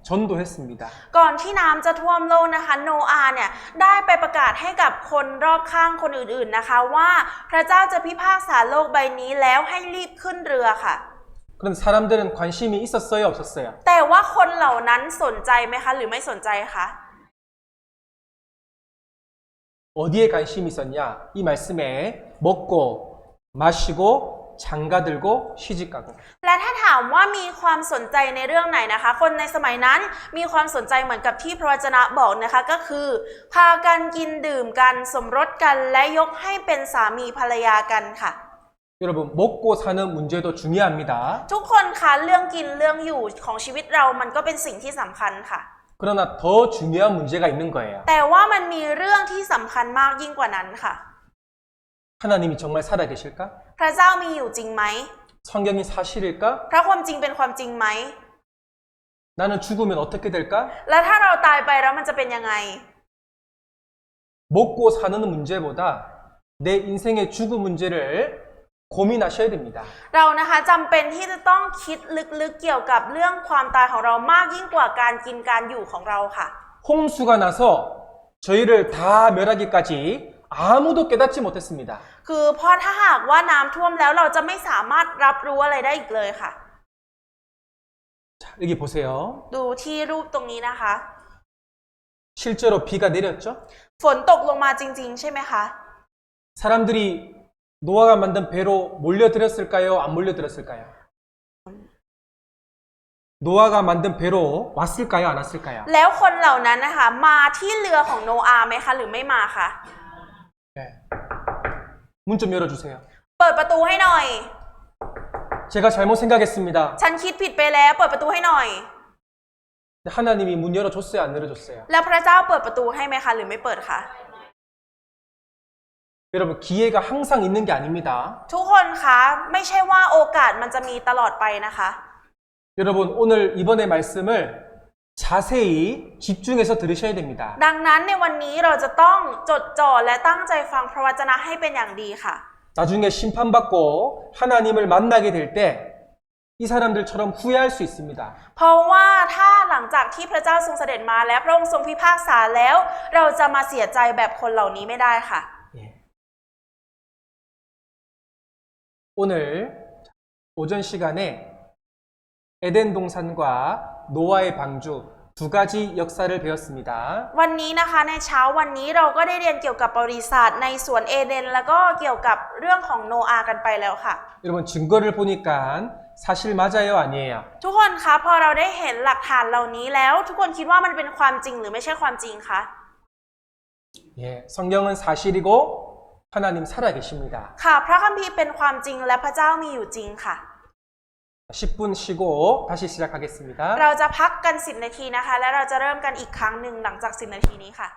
전도했습니다. ก่อนที่น้ำจะท่วมโลกนะคะโนอาห์เนี่ยได้ไปประกาศให้กับคนรอบข้างคนอื่นๆนะคะว่าพระเจ้าจะพิพากษาโลกใบนี้แล้วให้รีบขึ้นเรือค่ะ 그런데 사람들은 관심이 있었어요, 없었어요? แต่ว่าคนเหล่านั้นสนใจไหมคะหรือไม่สนใจคะ 어디에 관심이 있었냐? 이 말씀에 먹고 마시고 장가들고 시집가고. และถ้าถามว่ามีความสนใจในเรื่องไหนนะคะ คนในสมัยนั้นมีความสนใจเหมือนกับที่พระวจนะบอกนะคะก็คือพากันกินดื่มกันสมรสกันและยกให้เป็นสามีภรรยากันค่ะ 여러분 먹고 사는 문제도 중요합니다. ทุกคนคะเรื่องกินเรื่องอยู่ของชีวิตเรามันก็เป็นสิ่งที่สำคัญค่ะ 그러나 더 중요한 문제가 있는 거예요. แต่ว่ามันมีเรื่องที่สำคัญมากยิ่งกว่านั้นค่ะ 하나님이 정말 살아계실까? พระเจ้ามีอยู่จริงไหม 성경이 사실일까? พระความจริงเป็นความจริงไหม 나는 죽으면 어떻게 될까? แล้วถ้าเราตายไปแล้วมันจะเป็นยังไง 먹고 사는 문제보다 내 인생의 죽음 문제를 고민하셔야 됩니다. เรานะคะจำเป็นที่จะต้องคิดลึกๆเกี่ยวกับเรื่องความตายของเรามากยิ่งกว่าการกินการอยู่ของเราค่ะ 홍수가 나서 저희를 다 멸하기까지 아무도 깨닫지 못했습니다. คือเพราะถ้าหากว่าน้ำท่วมแล้วเราจะไม่สามารถรับรู้อะไรได้อีกเลยค่ะ 자, 여기 보세요. ดูที่รูปตรงนี้นะคะ 실제로 비가 내렸죠? ฝนตกลงมาจริงๆใช่ไหมคะ 사람들이 노아가 만든 배로 몰려들었을까요? 안 몰려들었을까요? 노아가 만든 배로 왔을까요? 안 왔을까요? แล้วคนเหล่านั้นนะคะมาที่เรือของโนอาห์ไหมคะหรือไม่มาคะ 네. 문 좀 열어주세요. เปิดประตูให้หน่อย 제가 잘못 생각했습니다. ฉันคิดผิดไปแล้วเปิดประตูให้หน่อย 하나님이 문 열어줬어요? 안 열어줬어요? แล้วพระเจ้าเปิดประตูให้ไหมคะหรือไม่เปิดคะ 여러분 기회가 항상 있는 게 아닙니다. ทุกคนคะไม่ใช่ว่าโอกาสมันจะมีตลอดไปนะคะ 여러분 오늘 이번의 말씀을 자세히 집중해서 들으셔야 됩니다. ดังนั้นในวันนี้เราจะต้องจดจ่อและตั้งใจฟังพระวจนะให้เป็นอย่างดีค่ะ 나중에 심판받고 하나님을 만나게 될 때 이 사람들처럼 후회할 수 있습니다. เพราะว่าถ้าหลังจากที่พระเจ้าทรงเสด็จมาและพระองค์ทรงพิพากษาแล้ว เราจะมาเสียใจแบบคนเหล่านี้ไม่ได้ค่ะ 예. 오늘 오전 시간에 에덴 동산과 노아의 방주 두 가지 역사를 배웠습니다. วันนี้นะคะในเช้าวันนี้เราก็ได้เรียนเกี่ยวกับประวัติศาสตร์ในสวนเอเดนแล้วก็เกี่ยวกับเรื่องของโนอาห์กันไปแล้วค่ะ 여러분 증거를 보니까 사실 맞아요, 아니에요? ทุกคนคะพอเราได้เห็นหลักฐานเหล่านี้แล้ว ทุกคนคิดว่ามันเป็นความจริงหรือไม่ใช่ความจริงคะ 예, 성경은 사실이고 하나님 살아계십니다. ค่ะพระคัมภีร์เป็นความจริงและพระเจ้ามีอยู่จริงค่ะ 10분 쉬고 다시 시작하겠습니다. เราจะพักกัน10 นาทีนะคะและเราจะเริ่มกันอีกครั้งหนึ่งหลังจาก10 นาทีนี้ค่ะ